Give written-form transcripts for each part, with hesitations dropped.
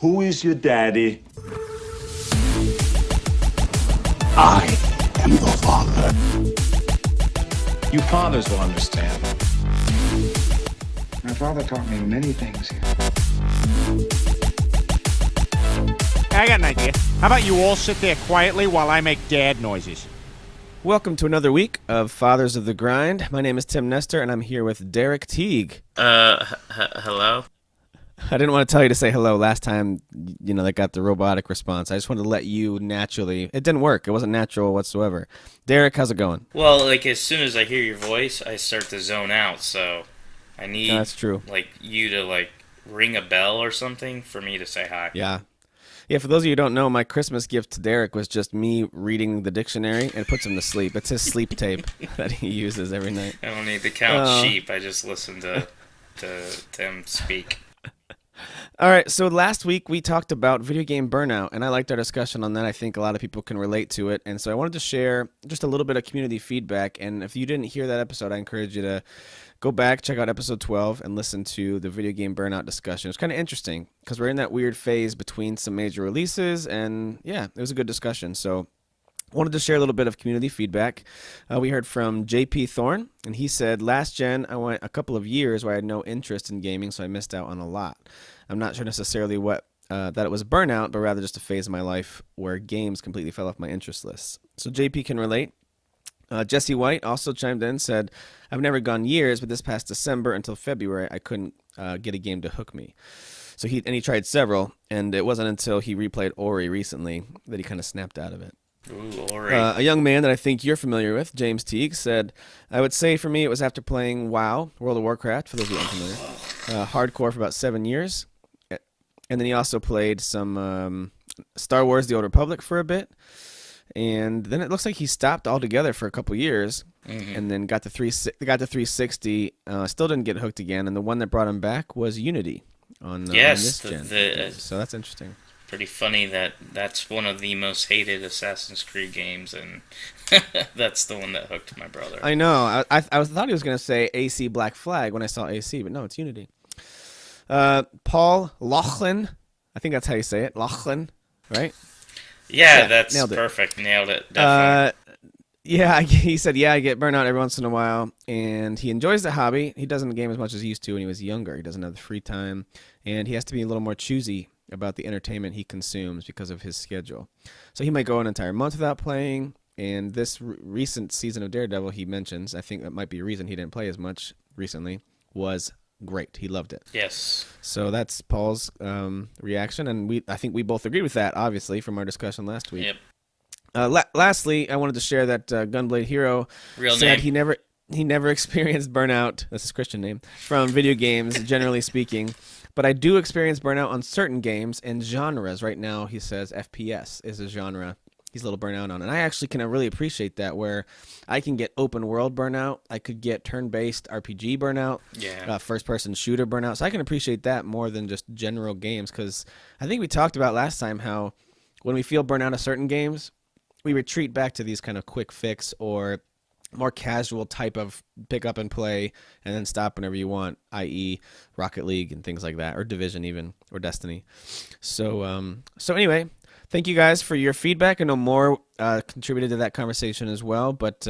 Who is your daddy? I am the father. You fathers will understand. My father taught me many things. I got an idea. How about you all sit there quietly while I make dad noises? Welcome to another week of Fathers of the Grind. My name is Tim Nestor, and I'm here with Derek Teague. Hello? I didn't want to tell you to say hello last time, that got the robotic response. I just wanted to let you naturally. It didn't work. It wasn't natural whatsoever. Derek, how's it going? Well, as soon as I hear your voice, I start to zone out, so I need that's true. You to ring a bell or something for me to say hi. Yeah, for those of you who don't know, my Christmas gift to Derek was just me reading the dictionary, and it puts him to sleep. It's his sleep tape that he uses every night. I don't need to count sheep. I just listen to him speak. All right, so last week we talked about video game burnout, and I liked our discussion on that. I think a lot of people can relate to it, and so I wanted to share just a little bit of community feedback, and if you didn't hear that episode, I encourage you to go back, check out episode 12, and listen to the video game burnout discussion. It was kind of interesting, because we're in that weird phase between some major releases, and yeah, it was a good discussion, so wanted to share a little bit of community feedback. We heard from JP Thorne, and he said, last gen, I went a couple of years where I had no interest in gaming, so I missed out on a lot. I'm not sure necessarily that it was burnout, but rather just a phase of my life where games completely fell off my interest list. So JP can relate. Jesse White also chimed in, said, I've never gone years, but this past December until February, I couldn't get a game to hook me. So he tried several, and it wasn't until he replayed Ori recently that he kind of snapped out of it. Ooh, Ori. A young man that I think you're familiar with, James Teague, said, I would say for me it was after playing WoW, World of Warcraft, for those of you unfamiliar, hardcore for about 7 years. And then he also played some Star Wars The Old Republic for a bit. And then it looks like he stopped altogether for a couple years, and then got to 360, still didn't get hooked again, and the one that brought him back was Unity on this gen. So that's interesting. Pretty funny that's one of the most hated Assassin's Creed games, and that's the one that hooked my brother. I know. I thought he was going to say AC Black Flag when I saw AC, but no, it's Unity. Paul Laughlin, I think that's how you say it, Laughlin, right? Yeah, that's perfect. Nailed it. Definitely. He said, I get burnout every once in a while, and he enjoys the hobby. He doesn't game as much as he used to when he was younger. He doesn't have the free time, and he has to be a little more choosy about the entertainment he consumes because of his schedule. So he might go an entire month without playing, and this recent season of Daredevil he mentions, I think that might be a reason he didn't play as much recently, was great. He loved it. Yes. So that's Paul's reaction, and I think we both agree with that, obviously, from our discussion last week. Yep. Lastly, I wanted to share that Gunblade Hero said he never experienced burnout, that's his Christian name, from video games, generally speaking. But I do experience burnout on certain games and genres. Right now, he says FPS is a genre he's a little burnout on. And I actually can really appreciate that, where I can get open world burnout. I could get turn-based RPG burnout, first-person shooter burnout. So I can appreciate that more than just general games, because I think we talked about last time how when we feel burnout of certain games, we retreat back to these kind of quick fix or more casual type of pick up and play and then stop whenever you want, i.e. Rocket League and things like that, or Division even, or Destiny. So anyway, thank you guys for your feedback. I know more contributed to that conversation as well, but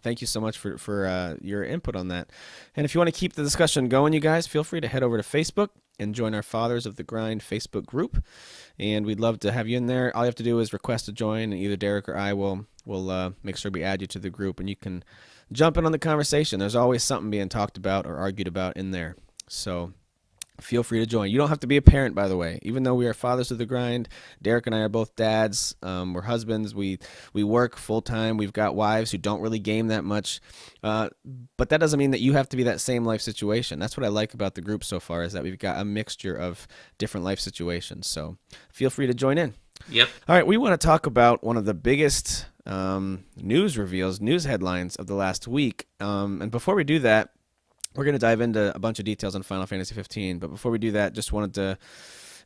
thank you so much for your input on that. And if you want to keep the discussion going, you guys, feel free to head over to Facebook and join our Fathers of the Grind Facebook group. And we'd love to have you in there. All you have to do is request to join, and either Derek or I will make sure we add you to the group, and you can jump in on the conversation. There's always something being talked about or argued about in there. So feel free to join. You don't have to be a parent, by the way. Even though we are Fathers of the Grind, Derek and I are both dads. We're husbands. We work full-time. We've got wives who don't really game that much. But that doesn't mean that you have to be that same life situation. That's what I like about the group so far, is that we've got a mixture of different life situations. So feel free to join in. Yep. All right, we want to talk about one of the biggest news headlines of the last week. And before we do that, we're going to dive into a bunch of details on Final Fantasy 15, but before we do that, just wanted to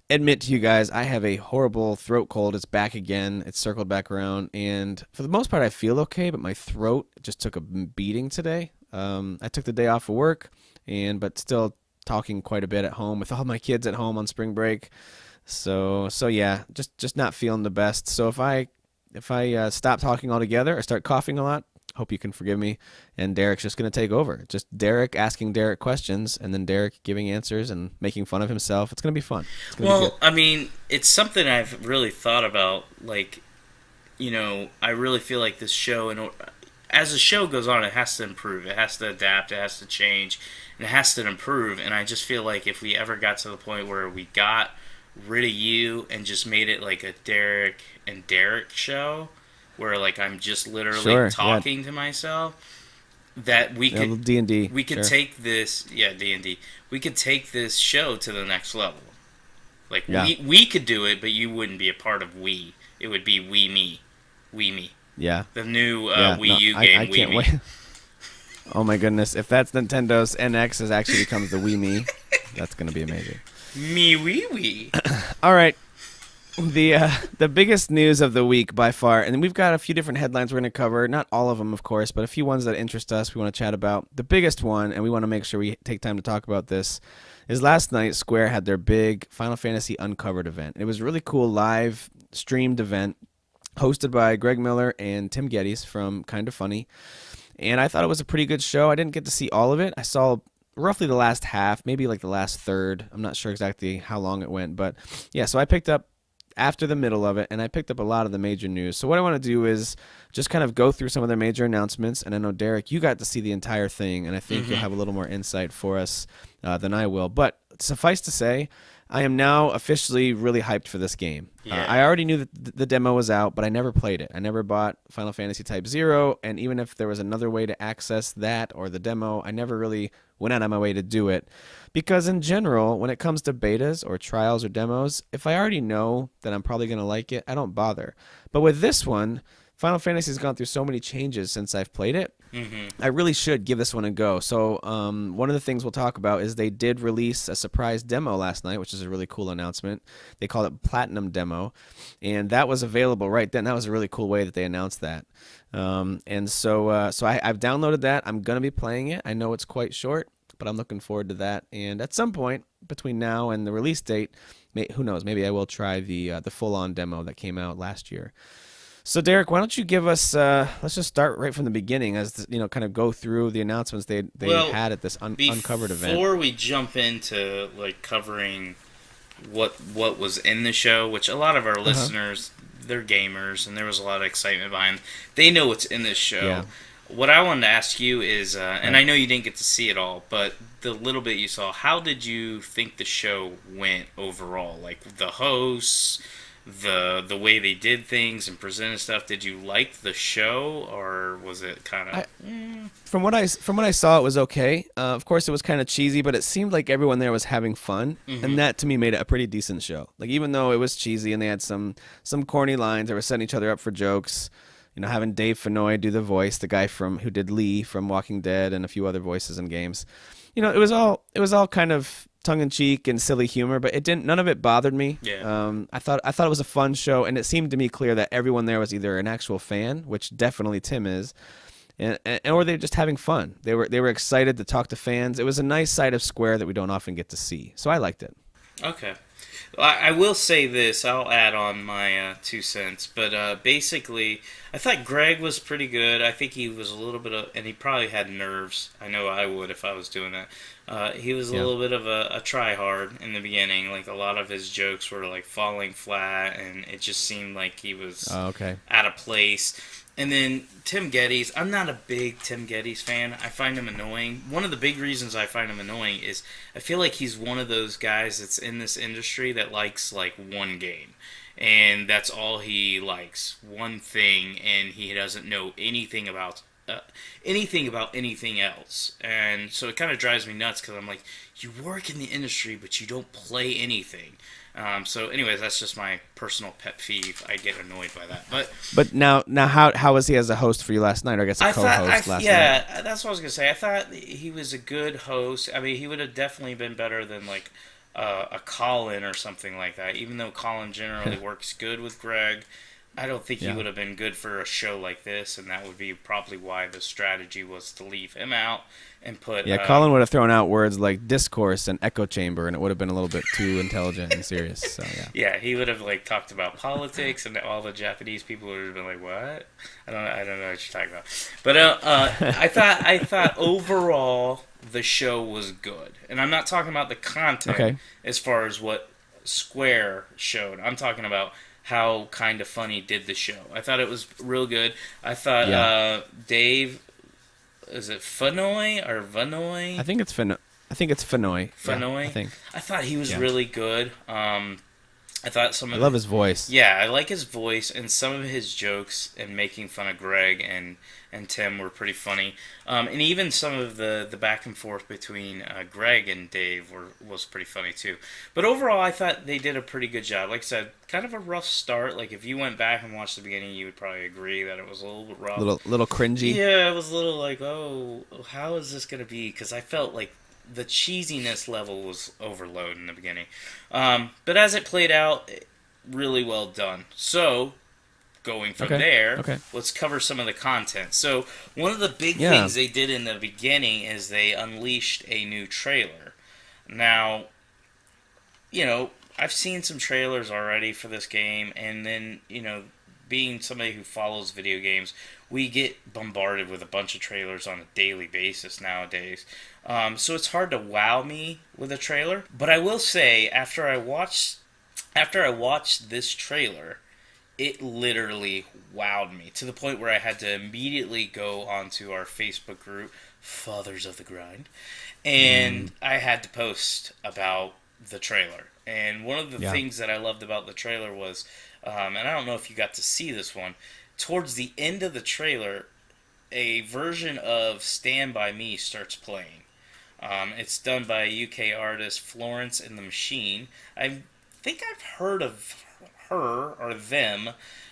admit to you guys, I have a horrible throat cold. It's back again. It's circled back around, and for the most part, I feel okay, but my throat just took a beating today. I took the day off of work, but still talking quite a bit at home with all my kids at home on spring break. So yeah, just not feeling the best. So if I stop talking altogether or start coughing a lot, hope you can forgive me. And Derek's just going to take over. Just Derek asking Derek questions, and then Derek giving answers and making fun of himself. It's going to be fun. Well, I mean, it's something I've really thought about. Like, I really feel like this show, and as the show goes on, it has to improve. It has to adapt. It has to change. And it has to improve. And I just feel like if we ever got to the point where we got rid of you and just made it like a Derek and Derek show, where like I'm just literally talking to myself, that we could D&D. We could take this D&D. We could take this show to the next level. Like we could do it, but you wouldn't be a part of we. It would be we me. Yeah. The new Wii U game. I can't wait. Oh my goodness! If that's Nintendo's NX has actually becomes the Wii Me, that's gonna be amazing. Me wee. All right. The biggest news of the week by far, and we've got a few different headlines we're going to cover. Not all of them, of course, but a few ones that interest us we want to chat about. The biggest one, and we want to make sure we take time to talk about this, is last night Square had their big Final Fantasy Uncovered event. It was a really cool live streamed event hosted by Greg Miller and Tim Geddes from Kinda Funny. And I thought it was a pretty good show. I didn't get to see all of it. I saw roughly the last half, maybe like the last third. I'm not sure exactly how long it went, but yeah, so I picked up after the middle of it, and I picked up a lot of the major news. So what I want to do is just kind of go through some of their major announcements, and I know, Derek, you got to see the entire thing, and I think you'll have a little more insight for us than I will. But suffice to say, I am now officially really hyped for this game. Yeah. I already knew that the demo was out, but I never played it. I never bought Final Fantasy Type 0, and even if there was another way to access that or the demo, I never really went out of my way to do it. Because in general, when it comes to betas or trials or demos, if I already know that I'm probably going to like it, I don't bother. But with this one, Final Fantasy has gone through so many changes since I've played it. I really should give this one a go. So one of the things we'll talk about is they did release a surprise demo last night, which is a really cool announcement. They called it Platinum Demo, and that was available right then. That was a really cool way that they announced that. And so I've downloaded that. I'm going to be playing it. I know it's quite short, but I'm looking forward to that. And at some point between now and the release date, who knows, maybe I will try the full-on demo that came out last year. So, Derek, why don't you give us, let's just start right from the beginning as, kind of go through the announcements they had at this Uncovered event. Before we jump into, like, covering what was in the show, which a lot of our listeners, they're gamers, and there was a lot of excitement behind. They know what's in this show. Yeah. What I wanted to ask you is, and I know you didn't get to see it all, but the little bit you saw, how did you think the show went overall? Like, the hosts, the way they did things and presented stuff. Did you like the show, or was it kind of? From what I saw, it was okay. Of course, it was kind of cheesy, but it seemed like everyone there was having fun, and that to me made it a pretty decent show. Like, even though it was cheesy and they had some corny lines, they were setting each other up for jokes. Having Dave Fennoy do the voice, the guy who did Lee from Walking Dead, and a few other voices in games. It was all kind of tongue in cheek and silly humor, but none of it bothered me. Yeah. I thought it was a fun show, and it seemed to me clear that everyone there was either an actual fan, which definitely Tim is, and or they're just having fun. They were excited to talk to fans. It was a nice side of Square that we don't often get to see. So I liked it. Okay. I will say this. I'll add on my 2 cents. But basically, I thought Greg was pretty good. I think he was a little bit of... And he probably had nerves. I know I would if I was doing that. He was a little bit of a try-hard in the beginning. Like, a lot of his jokes were, like, falling flat. And it just seemed like he was out of place. And then Tim Geddes, I'm not a big Tim Geddes fan. I find him annoying. One of the big reasons I find him annoying is I feel like he's one of those guys that's in this industry that likes, like, one game. And that's all he likes. One thing, and he doesn't know anything about anything else. And so it kind of drives me nuts because I'm like, you work in the industry, but you don't play anything. So anyways, that's just my personal pet peeve. I get annoyed by that. But now how was he as a host for you last night, or I guess a co-host last night? Yeah, that's what I was going to say. I thought he was a good host. I mean, he would have definitely been better than like a Colin or something like that, even though Colin generally works good with Greg. I don't think he would have been good for a show like this, and that would be probably why the strategy was to leave him out and put... Yeah, Colin would have thrown out words like discourse and echo chamber, and it would have been a little bit too intelligent and serious. So yeah. Yeah, he would have like talked about politics, and all the Japanese people would have been like, "What? I don't know what you're talking about." But I thought overall the show was good, and I'm not talking about the content as far as what Square showed. I'm talking about how kind of funny did the show. I thought it was real good. I thought Dave, is it Fanoy or Vanoy? I think it's Fanoy. Fanoy. Yeah, I thought he was really good. I thought I love his voice. Yeah, I like his voice, and some of his jokes and making fun of Greg and Tim were pretty funny. And even some of the back and forth between Greg and Dave was pretty funny too. But overall, I thought they did a pretty good job. Like I said, kind of a rough start. Like if you went back and watched the beginning, you would probably agree that it was a little bit rough. Little cringy. Yeah, it was a little like, oh, how is this going to be? Because I felt like the cheesiness level was overload in the beginning. But as it played out, really well done. So, going from there, let's cover some of the content. So, one of the big things they did in the beginning is they unleashed a new trailer. Now, I've seen some trailers already for this game, and then, being somebody who follows video games, we get bombarded with a bunch of trailers on a daily basis nowadays. So it's hard to wow me with a trailer. But I will say, after I watched this trailer, it literally wowed me to the point where I had to immediately go onto our Facebook group, Fathers of the Grind, and I had to post about the trailer. And one of the things that I loved about the trailer was, and I don't know if you got to see this one, towards the end of the trailer, a version of Stand By Me starts playing. It's done by a UK artist, Florence and the Machine. I think I've heard of her or them,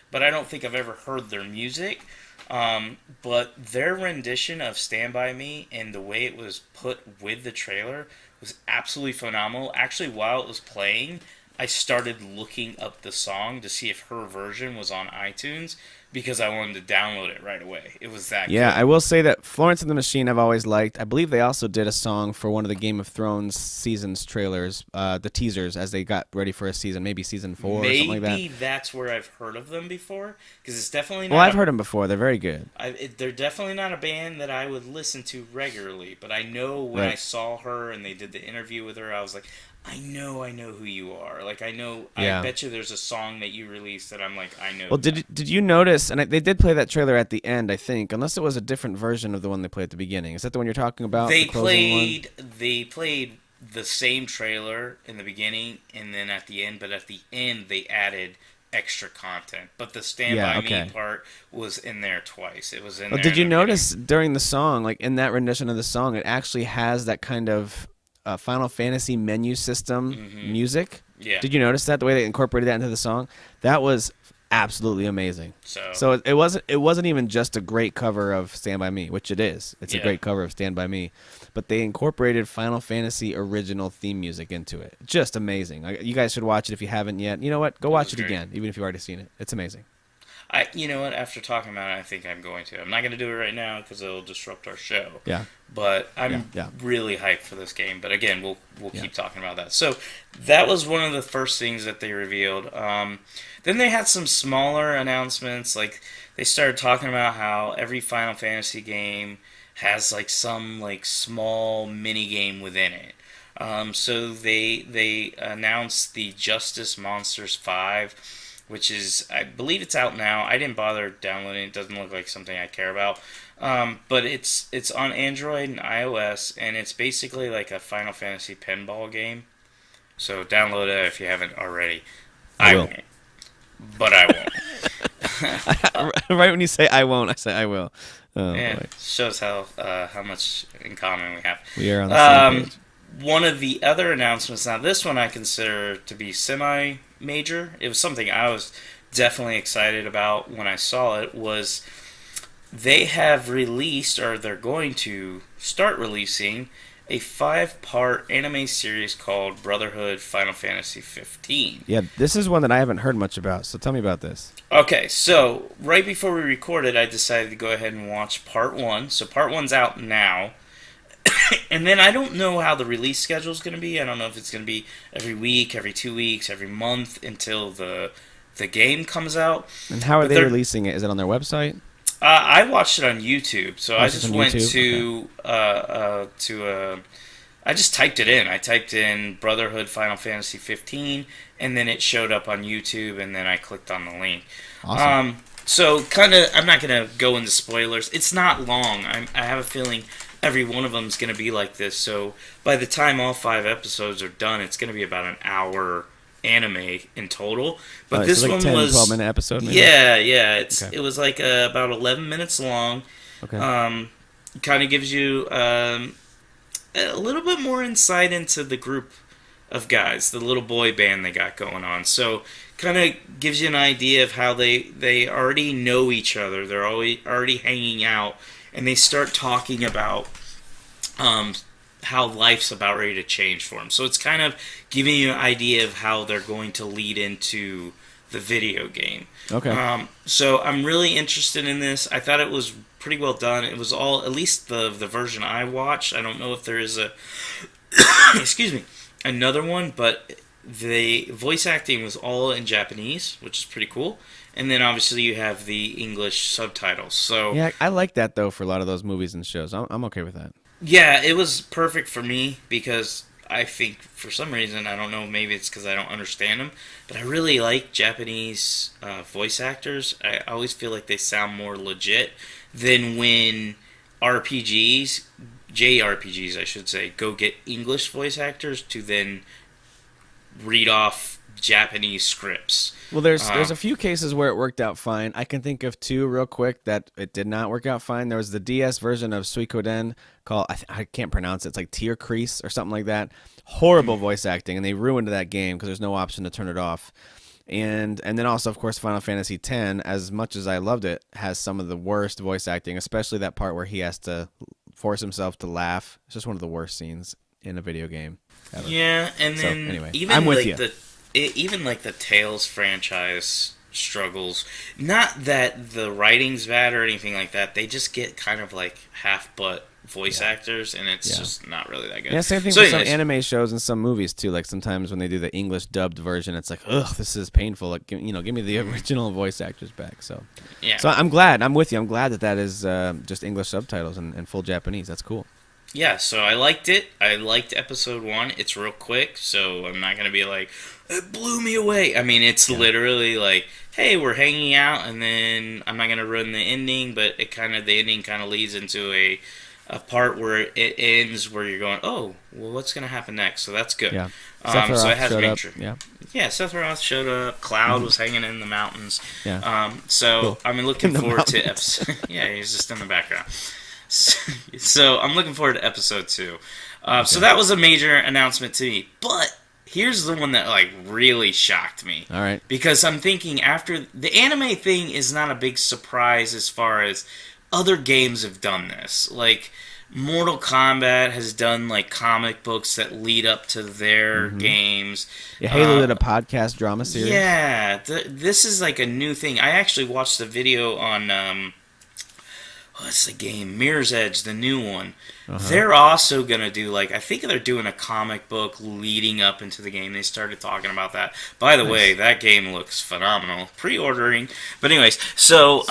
but I don't think I've ever heard their music. But their rendition of Stand By Me and the way it was put with the trailer was absolutely phenomenal. Actually, while it was playing, I started looking up the song to see if her version was on iTunes, because I wanted to download it right away. It was that good. I will say that Florence and the Machine I've always liked. I believe they also did a song for one of the Game of Thrones seasons trailers, the teasers, as they got ready for a season, maybe season 4 or something like that. Maybe that's where I've heard of them before, because it's definitely not... Well, I've heard them before. They're very good. They're definitely not a band that I would listen to regularly, but I know when I saw her and they did the interview with her, I was like, I know who you are. Like, I bet you there's a song that you released that I'm like, I know. Well, did you notice, and they did play that trailer at the end, I think, unless it was a different version of the one they played at the beginning. Is that the one you're talking about? They played the same trailer in the beginning and then at the end, but at the end they added extra content. But the Stand By Me part was in there twice. It was in there. Did you notice during the song, like in that rendition of the song, it actually has that kind of Final Fantasy menu system music? Yeah. Did you notice that, the way they incorporated that into the song? That was absolutely amazing. So it wasn't even just a great cover of Stand By Me, which it is. It's a great cover of Stand By Me, but they incorporated Final Fantasy original theme music into it. Just amazing. You guys should watch it if you haven't yet. You know what? Go watch it again, even if you've already seen it. It's amazing. You know what? After talking about it, I think I'm going to. I'm not going to do it right now because it'll disrupt our show. Yeah. But I'm really hyped for this game. But again, we'll keep talking about that. So that was one of the first things that they revealed. Then they had some smaller announcements. Like they started talking about how every Final Fantasy game has like some like small mini game within it. So they announced the Justice Monsters 5. Which is, I believe it's out now. I didn't bother downloading it. It doesn't look like something I care about. But it's on Android and iOS, and it's basically like a Final Fantasy pinball game. So download it if you haven't already. I won't. But I won't. Right when you say I won't, I say I will. Oh, boy. Shows how much in common we have. We are on the same page. One of the other announcements, now this one I consider to be semi-major. It was something I was definitely excited about when I saw it, was they have released, or they're going to start releasing, a 5-part anime series called Brotherhood Final Fantasy 15. Yeah, this is one that I haven't heard much about, so tell me about this. Okay, so right before we recorded, I decided to go ahead and watch part 1. So part 1's out now. And then I don't know how the release schedule is going to be. I don't know if it's going to be every week, every 2 weeks, every month until the game comes out. And how are they releasing it? Is it on their website? I watched it on YouTube. So I just went YouTube? I just typed it in. I typed in Brotherhood Final Fantasy 15, and then it showed up on YouTube, and then I clicked on the link. Awesome. So kind of, I'm not going to go into spoilers. It's not long. I have a feeling every one of them is going to be like this. So by the time all 5 episodes are done, it's going to be about an hour anime in total. But this like one 10, was 12-minute episode. Maybe? Yeah. It was like about 11 minutes long. Okay. Kind of gives you a little bit more insight into the group of guys, the little boy band they got going on. So kind of gives you an idea of how they already know each other. They're already hanging out, and they start talking about how life's about ready to change for them. So it's kind of giving you an idea of how they're going to lead into the video game. Okay. So I'm really interested in this. I thought it was pretty well done. It was all, at least the version I watched. I don't know if there is a excuse me, another one, but the voice acting was all in Japanese, which is pretty cool. And then obviously you have the English subtitles. So yeah, I like that though for a lot of those movies and shows. I'm okay with that. Yeah, it was perfect for me because I think for some reason, I don't know, maybe it's because I don't understand them, but I really like Japanese voice actors. I always feel like they sound more legit than when JRPGs, I should say, go get English voice actors to then read off Japanese scripts. Well, there's a few cases where it worked out fine. I can think of 2 real quick that it did not work out fine. There was the DS version of Suikoden called, I can't pronounce it. It's like Tear Crease or something like that. Horrible voice acting, and they ruined that game because there's no option to turn it off. And then also, of course, Final Fantasy X, as much as I loved it, has some of the worst voice acting, especially that part where he has to force himself to laugh. It's just one of the worst scenes in a video game ever. Yeah, and so, then anyway, even I'm with like you. even like the Tales franchise struggles. Not that the writing's bad or anything like that. They just get kind of like half-butt voice actors, and it's just not really that good. Yeah, same thing with some anime shows and some movies too. Like sometimes when they do the English dubbed version, it's like, ugh, this is painful. Like, give me the original voice actors back. So, yeah. So I'm glad. I'm with you. I'm glad that is just English subtitles and full Japanese. That's cool. Yeah, so I liked it. I liked episode 1. It's real quick, so I'm not going to be like, it blew me away. I mean, it's literally like, hey, we're hanging out, and then I'm not going to ruin the ending, but the ending kind of leads into a part where it ends where you're going, oh, well, what's going to happen next? So that's good. Yeah. So it has up. Yeah, Seth Roth showed up. Cloud was hanging in the mountains. Yeah. So Cool. I'm looking forward to episode. Yeah, he's just in the background. So I'm looking forward to episode 2. So that was a major announcement to me. But here's the one that like really shocked me. All right. Because I'm thinking after the anime thing is not a big surprise as far as other games have done this. Like Mortal Kombat has done like comic books that lead up to their games. Yeah, Halo did a podcast drama series. Yeah, this is like a new thing. I actually watched the video on what's the game? Mirror's Edge, the new one. They're also going to do, like, I think they're doing a comic book leading up into the game. They started talking about that. By the way, that game looks phenomenal. Pre-ordering. But anyways, so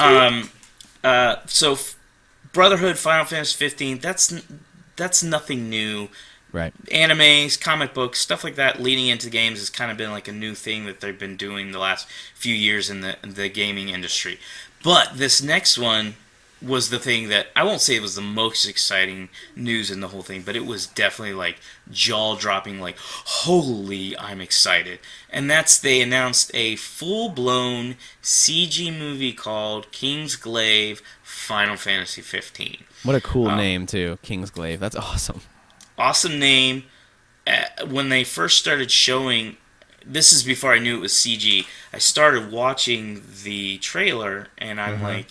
Brotherhood, Final Fantasy 15, that's nothing new. Right. Animes, comic books, stuff like that leading into games has kind of been like a new thing that they've been doing the last few years in the gaming industry. But this next one was the thing that, I won't say it was the most exciting news in the whole thing, but it was definitely like jaw-dropping, like, holy, I'm excited. And that's, they announced a full-blown CG movie called Kingsglaive Final Fantasy 15. What a cool name, too. Kingsglaive. That's awesome. Awesome name. When they first started showing, this is before I knew it was CG, I started watching the trailer, and I'm like,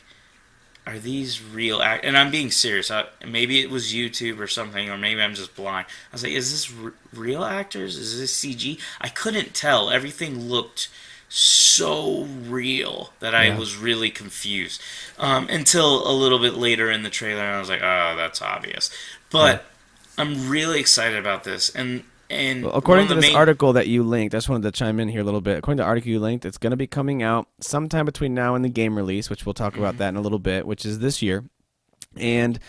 are these real act? And I'm being serious. Maybe it was YouTube or something, or maybe I'm just blind. I was like, is this real actors? Is this CG? I couldn't tell. Everything looked so real that I was really confused. Until a little bit later in the trailer, and I was like, oh, that's obvious. But I'm really excited about this. And well, according to this article that you linked, I just wanted to chime in here a little bit. According to the article you linked, it's going to be coming out sometime between now and the game release, which we'll talk about that in a little bit, which is this year. And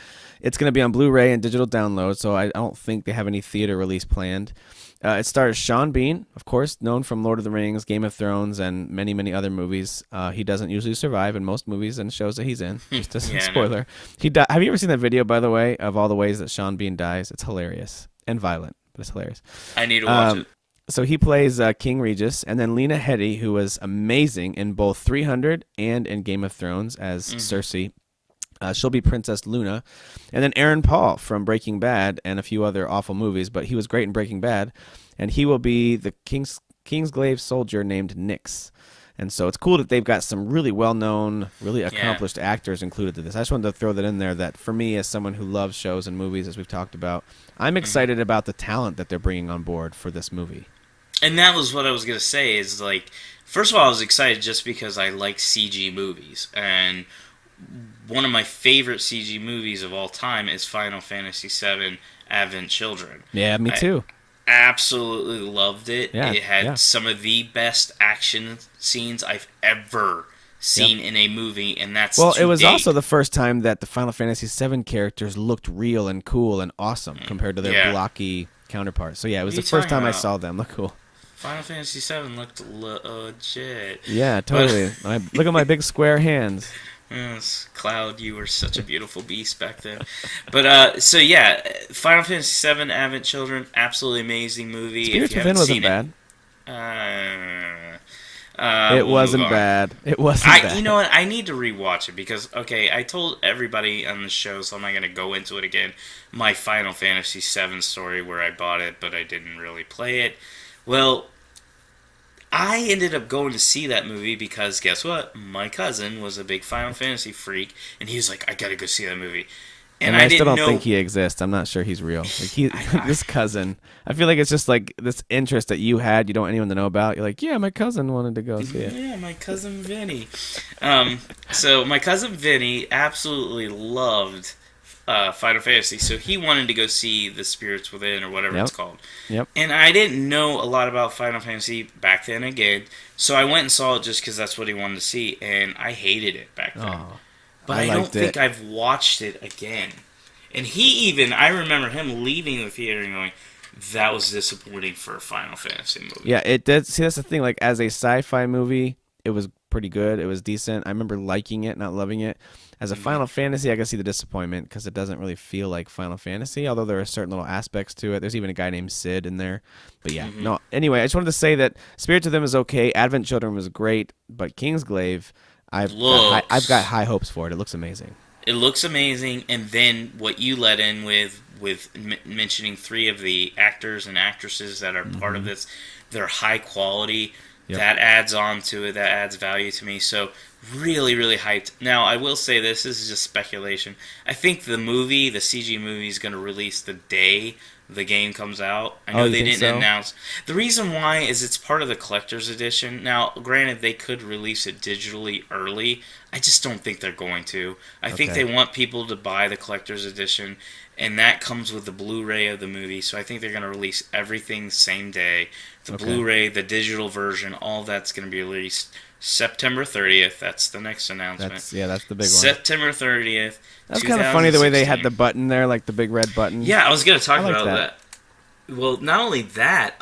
it's going to be on Blu-ray and digital download, so I don't think they have any theater release planned. It stars Sean Bean, of course, known from Lord of the Rings, Game of Thrones, and many, many other movies. He doesn't usually survive in most movies and shows that he's in. Just as a spoiler. No. Have you ever seen that video, by the way, of all the ways that Sean Bean dies? It's hilarious and violent. But it's hilarious. I need to watch it. So he plays King Regis, and then Lena Headey, who was amazing in both 300 and in Game of Thrones as Cersei. She'll be Princess Luna. And then Aaron Paul from Breaking Bad and a few other awful movies, but he was great in Breaking Bad. And he will be the Kingsglaive soldier named Nyx. And so it's cool that they've got some really well-known, really accomplished actors included in this. I just wanted to throw that in there that for me, as someone who loves shows and movies, as we've talked about, I'm excited about the talent that they're bringing on board for this movie. And that was what I was going to say is, like, first of all, I was excited just because I like CG movies. And one of my favorite CG movies of all time is Final Fantasy VII Advent Children. Yeah, me too. Absolutely loved it. Yeah, it had some of the best action scenes I've ever seen in a movie, and that's it was also the first time that the Final Fantasy VII characters looked real and cool and awesome compared to their blocky counterparts. So yeah, it was the first time I saw them. Look cool. Final Fantasy VII looked legit. Yeah, totally. Look at my big square hands. Yes, Cloud, you were such a beautiful beast back then. But, so yeah, Final Fantasy VII Advent Children, absolutely amazing movie. Spirits Within wasn't bad. It wasn't bad. It wasn't bad. You know what? I need to rewatch it because, okay, I told everybody on the show, so I'm not going to go into it again, my Final Fantasy VII story where I bought it, but I didn't really play it. Well, I ended up going to see that movie because, guess what? My cousin was a big Final Fantasy freak, and he was like, I gotta go see that movie. And I still don't think he exists. I'm not sure he's real. Like this cousin, I feel like it's just like this interest that you had, you don't want anyone to know about. You're like, yeah, my cousin wanted to go see it. Yeah, my cousin Vinny. So my cousin Vinny absolutely loved Final Fantasy, so he wanted to go see The Spirits Within or whatever it's called. Yep. And I didn't know a lot about Final Fantasy back then again, so I went and saw it just because that's what he wanted to see, and I hated it back then. Oh, but I don't think I've watched it again. And I remember him leaving the theater and going, that was disappointing for a Final Fantasy movie. Yeah, it did. See, that's the thing. Like, as a sci-fi movie, it was pretty good. It was decent. I remember liking it, not loving it. As a Final Fantasy, I can see the disappointment because it doesn't really feel like Final Fantasy, although there are certain little aspects to it. There's even a guy named Sid in there. But yeah, no. Anyway, I just wanted to say that Spirits of Them is okay. Advent Children was great, but Kingsglaive, I've got high hopes for it. It looks amazing. It looks amazing, and then what you let in with mentioning 3 of the actors and actresses that are part of this, they're high quality. Yep. That adds on to it. That adds value to me. So really, really hyped. Now, I will say this is just speculation. I think the CG movie, is going to release the day the game comes out. I know they didn't announce. The reason why is it's part of the collector's edition. Now, granted, they could release it digitally early. I just don't think they're going to. I think they want people to buy the collector's edition, and that comes with the Blu-ray of the movie. So I think they're going to release everything the same day. The Blu-ray, the digital version, all that's going to be released September 30th. That's the next announcement. That's the big one. September 30th. That's kind of funny the way they had the button there, like the big red button. Yeah, I was going to talk about that. Well, not only that,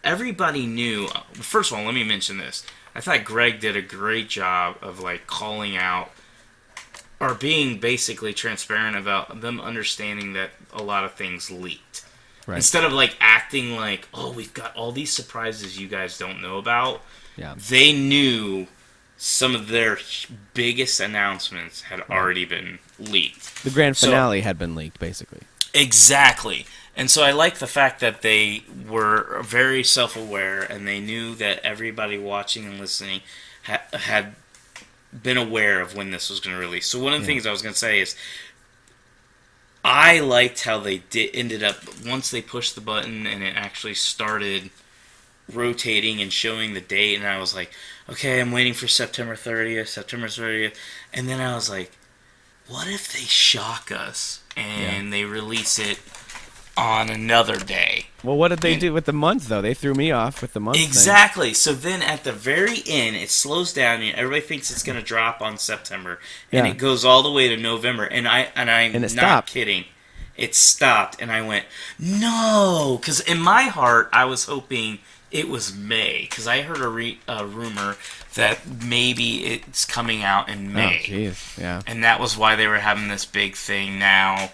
everybody knew. First of all, let me mention this. I thought Greg did a great job of like calling out or being basically transparent about them understanding that a lot of things leaked. Right. Instead of like acting like, oh, we've got all these surprises you guys don't know about. Yeah. They knew some of their biggest announcements had already been leaked. The grand finale had been leaked, basically. Exactly. And so I like the fact that they were very self-aware and they knew that everybody watching and listening had been aware of when this was going to release. So one of the things I was going to say is, I liked how they ended up, once they pushed the button and it actually started rotating and showing the date, and I was like, okay, I'm waiting for September 30th, and then I was like, what if they shock us and they release it on another day? Well, what did they do with the month, though? They threw me off with the month Exactly. thing. So then at the very end, it slows down, and everybody thinks it's going to drop on September, and it goes all the way to November, and I'm not stopped. kidding. It stopped, and I went, no, because in my heart, I was hoping it was May, because I heard a rumor that maybe it's coming out in May. Oh, jeez, yeah. And that was why they were having this big thing now.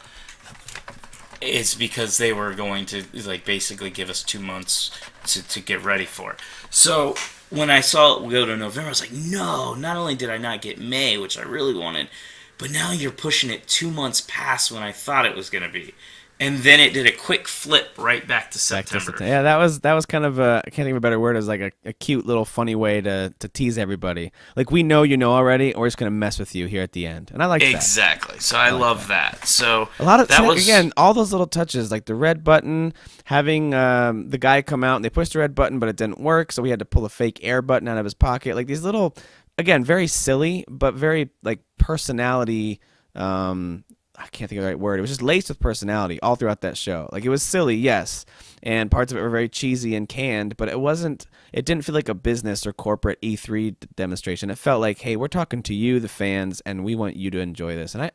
It's because they were going to, like, basically give us 2 months to get ready for it. So when I saw it go to November, I was like, no, not only did I not get May, which I really wanted, but now you're pushing it 2 months past when I thought it was going to be. And then it did a quick flip right back to September. Yeah, that was kind of I can't think of a better word, as like a cute little funny way to tease everybody. Like, we know you know already, and we're just going to mess with you here at the end. And I like that. Exactly. So I love that. So a lot of that was, again, all those little touches, like the red button, having the guy come out and they pushed the red button, but it didn't work, so we had to pull a fake air button out of his pocket. Like, these little, again, very silly, but very, like, personality. I can't think of the right word. It was just laced with personality all throughout that show. Like, it was silly, yes, and parts of it were very cheesy and canned, but it didn't feel like a business or corporate E3 demonstration. It felt like, hey, we're talking to you, the fans, and we want you to enjoy this. And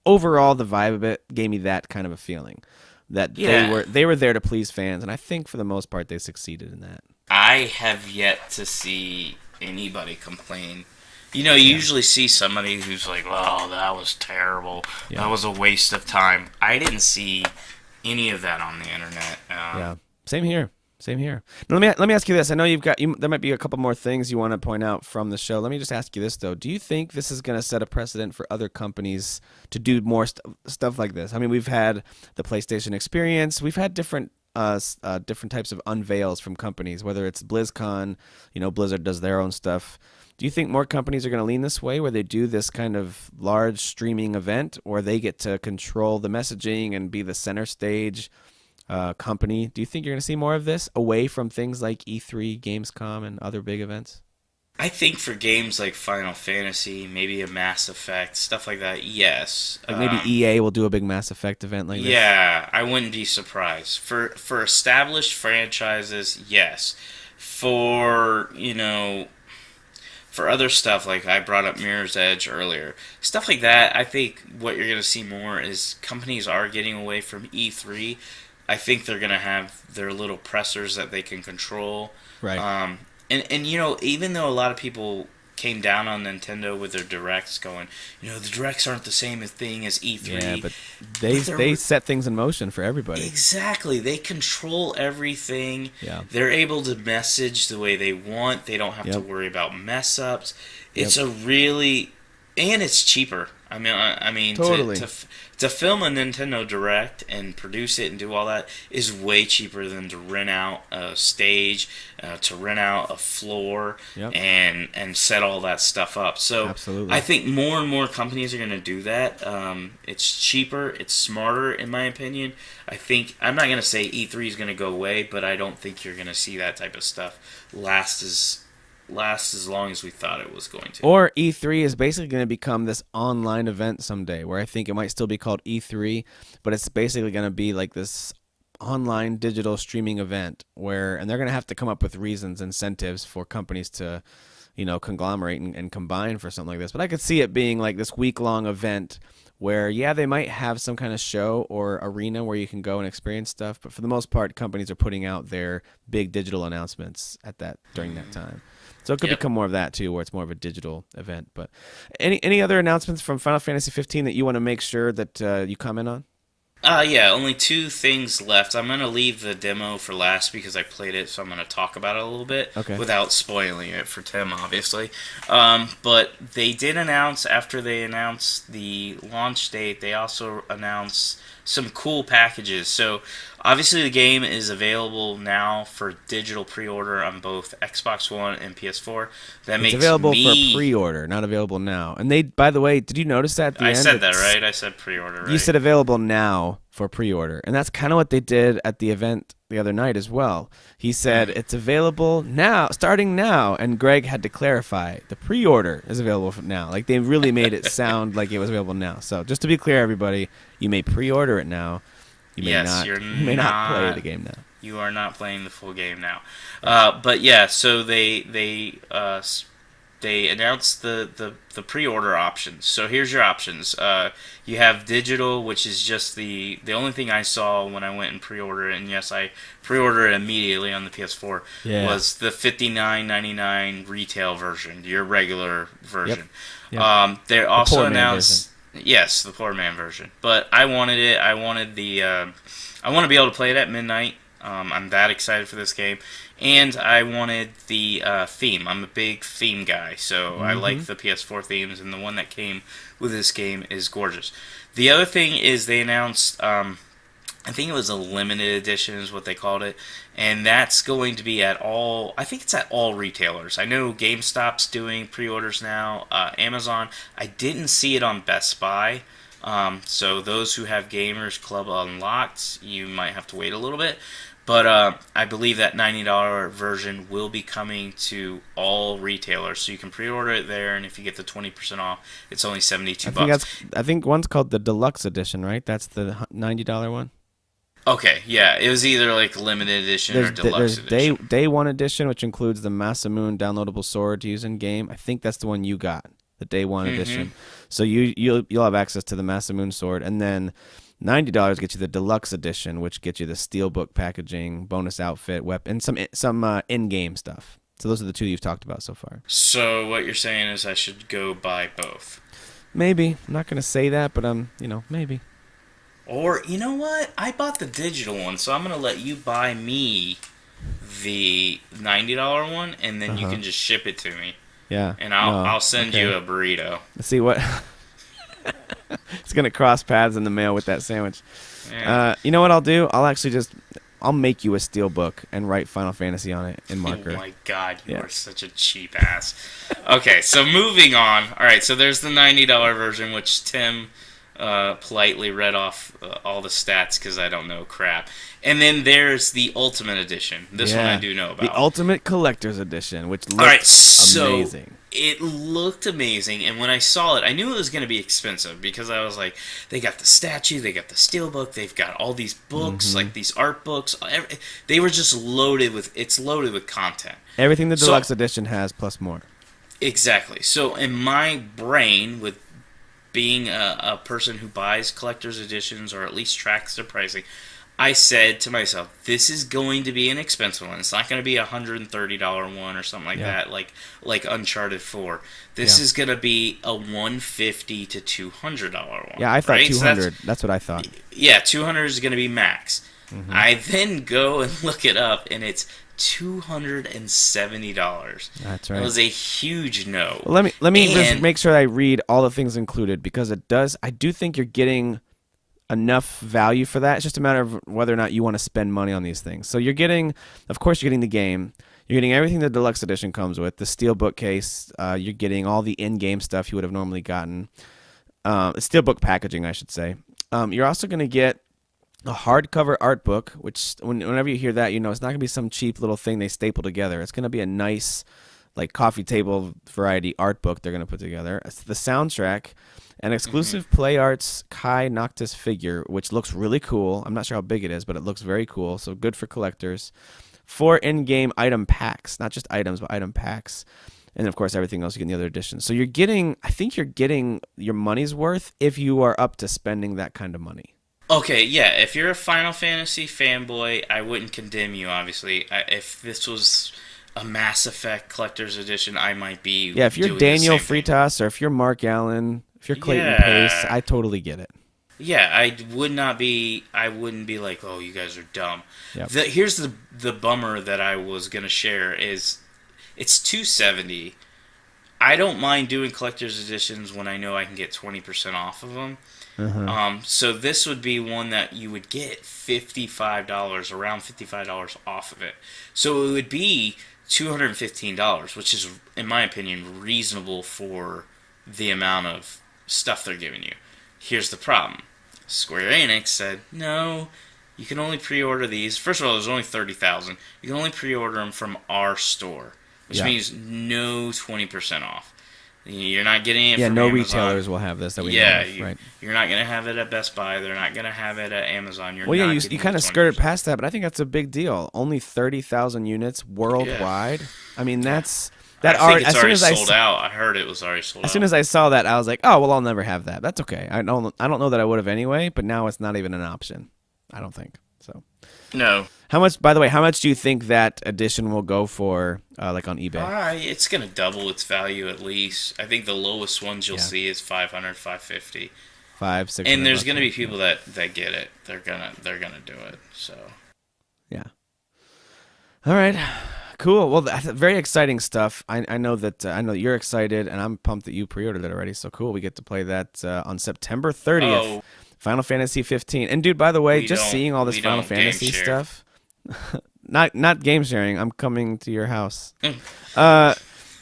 overall, the vibe of it gave me that kind of a feeling, that they were there to please fans, and I think for the most part they succeeded in that. I have yet to see anybody complain. You know, you usually see somebody who's like, "Oh, that was terrible. That was a waste of time." I didn't see any of that on the internet. Yeah, same here. Now, let me ask you this. I know there might be a couple more things you want to point out from the show. Let me just ask you this, though. Do you think this is going to set a precedent for other companies to do more stuff like this? I mean, we've had the PlayStation Experience. We've had different types of unveils from companies, whether it's BlizzCon. Blizzard does their own stuff. Do you think more companies are going to lean this way, where they do this kind of large streaming event, or they get to control the messaging and be the center stage company? Do you think you're going to see more of this away from things like E3, Gamescom, and other big events? I think for games like Final Fantasy, maybe a Mass Effect, stuff like that, yes. Like maybe EA will do a big Mass Effect event like this? Yeah, I wouldn't be surprised. For established franchises, yes. For other stuff, like I brought up Mirror's Edge earlier, stuff like that, I think what you're going to see more is companies are getting away from E3. I think they're going to have their little pressers that they can control. Right. And even though a lot of people came down on Nintendo with their directs, going, the directs aren't the same thing as E3. Yeah, but they set things in motion for everybody. Exactly. They control everything. Yeah. They're able to message the way they want. They don't have to worry about mess ups. It's and it's cheaper. I mean, totally. to film a Nintendo Direct and produce it and do all that is way cheaper than to rent out a stage, to rent out a floor, and set all that stuff up. So absolutely. I think more and more companies are going to do that. It's cheaper, it's smarter, in my opinion. I'm not going to say E3 is going to go away, but I don't think you're going to see that type of stuff last as long as we thought it was going to. Or E3 is basically going to become this online event someday, where I think it might still be called E3, but it's basically going to be like this online digital streaming event and they're going to have to come up with reasons, incentives for companies to, conglomerate and combine for something like this. But I could see it being like this week-long event where, they might have some kind of show or arena where you can go and experience stuff, but for the most part, companies are putting out their big digital announcements during that time. So it could become more of that too, where it's more of a digital event. But any other announcements from Final Fantasy 15 that you want to make sure that you comment on? Only 2 things left. I'm going to leave the demo for last because I played it, so I'm going to talk about it a little bit without spoiling it for Tim, obviously. But they did announce, after they announced the launch date, they also announced some cool packages. So obviously the game is available now for digital pre-order on both Xbox One and PS4. It's available for pre-order, not available now. And they, by the way, did you notice that at the end? I said that, right? I said pre-order, right? You said available now for pre-order. And that's kind of what they did at the event the other night as well. He said it's available now, starting now, and Greg had to clarify the pre-order is available now. Like they really made it sound like it was available now. So just to be clear, everybody, you may pre-order it now. You may not play the game now. You are not playing the full game now. But yeah, so they announced the pre-order options. So here's your options. You have digital, which is just the only thing I saw when I went and pre-ordered it, and yes, I pre-ordered it immediately on the PS4, was the $59.99 retail version, your regular version. Yep. They also announced... Yes, the poor man version. But I wanted it. I wanted the... I want to be able to play it at midnight. I'm that excited for this game. And I wanted the theme. I'm a big theme guy, so I like the PS4 themes, and the one that came with this game is gorgeous. The other thing is they announced, I think it was a limited edition is what they called it, and that's going to be at all, I think it's at all retailers. I know GameStop's doing pre-orders now, Amazon. I didn't see it on Best Buy, so those who have Gamers Club unlocked, you might have to wait a little bit. But I believe that $90 version will be coming to all retailers, so you can pre-order it there, and if you get the 20% off, it's only $72. I think one's called the Deluxe Edition, right? That's the $90 one. Okay, yeah, it was either like limited edition or deluxe edition. There's Day 1 edition, which includes the Masamune downloadable sword to use in game. I think that's the one you got, the Day 1 edition. So you'll have access to the Masamune sword, and then $90 gets you the deluxe edition, which gets you the steelbook packaging, bonus outfit, weapon, and some in-game stuff. So those are the two you've talked about so far. So what you're saying is I should go buy both. Maybe. I'm not going to say that, but maybe. Or, you know what? I bought the digital one, so I'm going to let you buy me the $90 one, and then you can just ship it to me. Yeah. And I'll send you a burrito. Let's see what... It's going to cross paths in the mail with that sandwich. Yeah. You know what I'll do? I'll make you a steelbook and write Final Fantasy on it in marker. Oh my god, you are such a cheap ass. Okay, so moving on. Alright, so there's the $90 version, which Tim politely read off all the stats because I don't know crap. And then there's the Ultimate Edition. This one I do know about. The Ultimate Collector's Edition, which looks amazing. It looked amazing, and when I saw it, I knew it was going to be expensive because I was like, they got the statue, they got the steelbook, they've got all these books, like these art books. They were just loaded with content. Everything the deluxe edition has, plus more. Exactly. So in my brain, with being a person who buys collector's editions or at least tracks their pricing, I said to myself, this is going to be an expensive one. It's not going to be a $130 one or something like that, like Uncharted 4. This is going to be a $150 to $200 one. Yeah, I thought right? 200. That's what I thought. Yeah, 200 is going to be max. I then go and look it up, and it's $270. That's right. It was a huge no. Well, let me just make sure I read all the things included, because I do think you're getting enough value for that. It's just a matter of whether or not you want to spend money on these things. So you're getting the game. You're getting everything the deluxe edition comes with, the steelbook case. You're getting all the in-game stuff you would have normally gotten. Steelbook packaging, I should say. You're also going to get a hardcover art book, which whenever you hear that, it's not going to be some cheap little thing they staple together. It's going to be a nice, like, coffee table variety art book they're going to put together. It's the soundtrack. An exclusive Play Arts Kai Noctis figure, which looks really cool. I'm not sure how big it is, but it looks very cool, so good for collectors. 4 in-game item packs, not just items, but item packs. And, of course, everything else you get in the other editions. So I think you're getting your money's worth if you are up to spending that kind of money. Okay, yeah, if you're a Final Fantasy fanboy, I wouldn't condemn you, obviously. If this was a Mass Effect Collector's Edition, I might be if you're Daniel Fritas or if you're Mark Allen... If you're Clayton Pace, I totally get it. Yeah, I wouldn't be like, oh, you guys are dumb. Yep. Here's the bummer that I was going to share is it's $270. I don't mind doing collector's editions when I know I can get 20% off of them. So this would be one that you would get $55, around $55 off of it. So it would be $215, which is, in my opinion, reasonable for the amount of stuff they're giving you. Here's the problem. Square Enix said, no, you can only pre-order these. First of all, there's only 30,000. You can only pre-order them from our store, which means no 20% off. You're not getting it from no Amazon. Retailers will have this that we know of, right? You're not going to have it at Best Buy. They're not going to have it at Amazon. You kind of skirted past that, but I think that's a big deal. Only 30,000 units worldwide. Yeah. I mean, that's... I think it's already sold out. I heard it was already sold out. As soon as I saw that, I was like, oh, well, I'll never have that. That's okay. I don't know that I would have anyway, but now it's not even an option. I don't think. So. No. By the way, how much do you think that edition will go for, like on eBay? It's going to double its value at least. I think the lowest ones you'll see is $500, $550. $600. And there's going to be people that get it. They're gonna do it. So. Yeah. All right. Cool. Well, that's very exciting stuff. I know that you're excited, and I'm pumped that you pre-ordered it already. So cool. We get to play that on September 30th. Oh. Final Fantasy 15. And dude, by the way, just seeing all this Final Fantasy stuff. not game sharing. I'm coming to your house.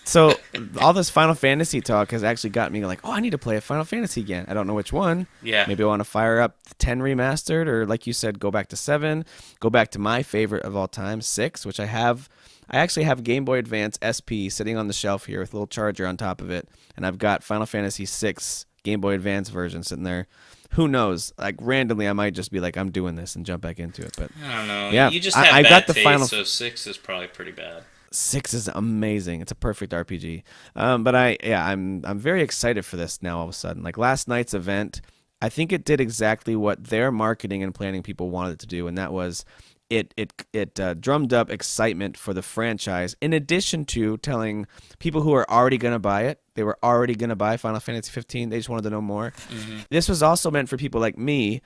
So all this Final Fantasy talk has actually got me like, oh, I need to play a Final Fantasy again. I don't know which one. Yeah. Maybe I want to fire up 10 remastered, or like you said, go back to 7. Go back to my favorite of all time, 6, which I have. I actually have Game Boy Advance SP sitting on the shelf here with a little charger on top of it, and I've got Final Fantasy 6 Game Boy Advance version sitting there. Who knows? Like randomly, I might just be like, I'm doing this and jump back into it. But I don't know. Yeah, you just have I bad got the taste, so 6 is probably pretty bad. 6 is amazing. It's a perfect RPG. But I'm very excited for this now. All of a sudden, like last night's event, I think it did exactly what their marketing and planning people wanted it to do, and that was it drummed up excitement for the franchise. In addition to telling people who are already going to buy it, they were already going to buy Final Fantasy 15. They just wanted to know more. Mm-hmm. This was also meant for people like me,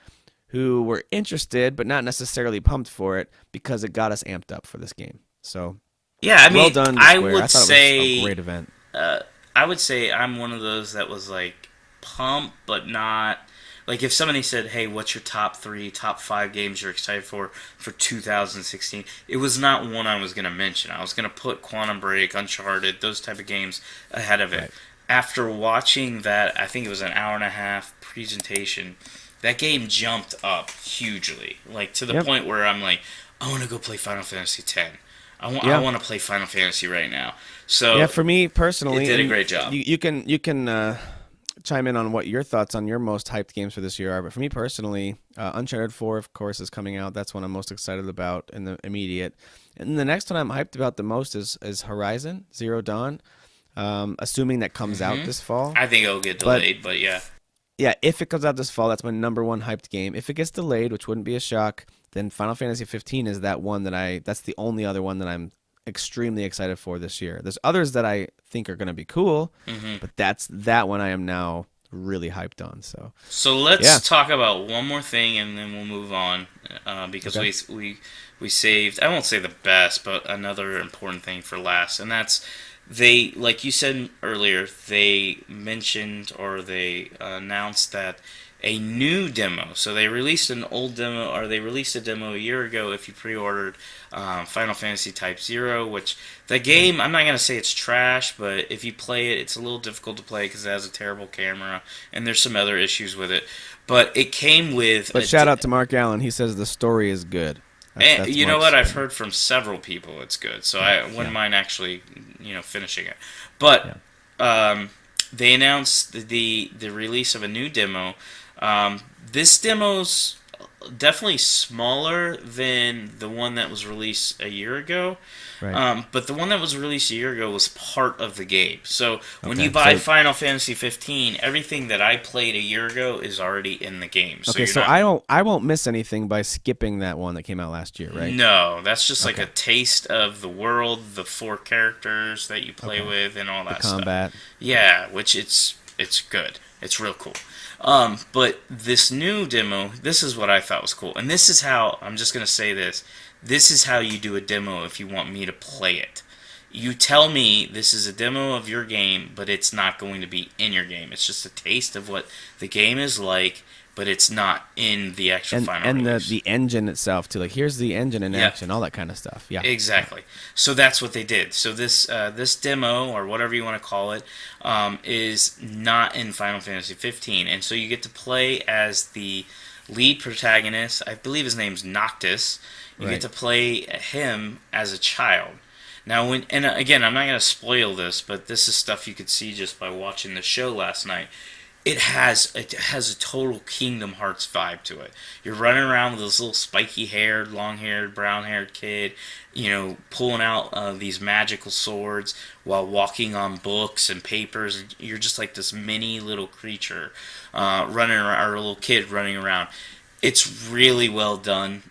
who were interested but not necessarily pumped for it, because it got us amped up for this game. So. Yeah, I mean, well done, I Square. would I thought say it was a great event. I would say I'm one of those that was like pumped, but not like if somebody said, "Hey, what's your top 3, top 5 games you're excited for 2016?" It was not one I was going to mention. I was going to put Quantum Break, Uncharted, those type of games ahead of it. Right. After watching that, I think it was an hour and a half presentation. That game jumped up hugely, like to the point where I'm like, I want to go play Final Fantasy X. I want to play Final Fantasy right now. So yeah, for me personally, it did a great job. You can chime in on what your thoughts on your most hyped games for this year are. But for me personally, Uncharted 4, of course, is coming out. That's one I'm most excited about in the immediate. And the next one I'm hyped about the most is Horizon Zero Dawn. Assuming that comes out this fall. I think it'll get delayed, but yeah. Yeah, if it comes out this fall, that's my number one hyped game. If it gets delayed, which wouldn't be a shock, then Final Fantasy 15 is that one that's the only other one that I'm extremely excited for this year. There's others that I think are going to be cool, but that one I am now really hyped on. So let's talk about one more thing, and then we'll move on, because we saved, I won't say the best, but another important thing for last, and that's they, like you said earlier, they mentioned or they announced that a new demo. So they released an old demo, or they released a demo a year ago if you pre-ordered Final Fantasy Type 0, which the game, I'm not going to say it's trash, but if you play it, it's a little difficult to play because it has a terrible camera, and there's some other issues with it. But it came with... But shout out to Mark Allen. He says the story is good. That's you know what? I've heard from several people it's good, so I wouldn't mind actually, finishing it. But they announced the release of a new demo. This demo's definitely smaller than the one that was released a year ago. Right. But the one that was released a year ago was part of the game. So when you buy Final Fantasy 15, everything that I played a year ago is already in the game. So I won't miss anything by skipping that one that came out last year, right? No, that's just like a taste of the world, the 4 characters that you play with, and all that the combat. Stuff. Yeah, which it's good. It's real cool. But this new demo, this is what I thought was cool. And this is how, I'm just going to say this is how you do a demo if you want me to play it. You tell me this is a demo of your game, but it's not going to be in your game. It's just a taste of what the game is like, but it's not in the actual final release. And the engine itself, too. Like, here's the engine in action, all that kind of stuff. Yeah, exactly. So that's what they did. So this this demo, or whatever you want to call it, is not in Final Fantasy 15. And so you get to play as the lead protagonist. I believe his name's Noctis. You get to play him as a child. Now, and again, I'm not going to spoil this, but this is stuff you could see just by watching the show last night. It has a total Kingdom Hearts vibe to it. You're running around with this little spiky-haired, long-haired, brown-haired kid, pulling out these magical swords while walking on books and papers. You're just like this mini little creature running around, or a little kid running around. It's really well done.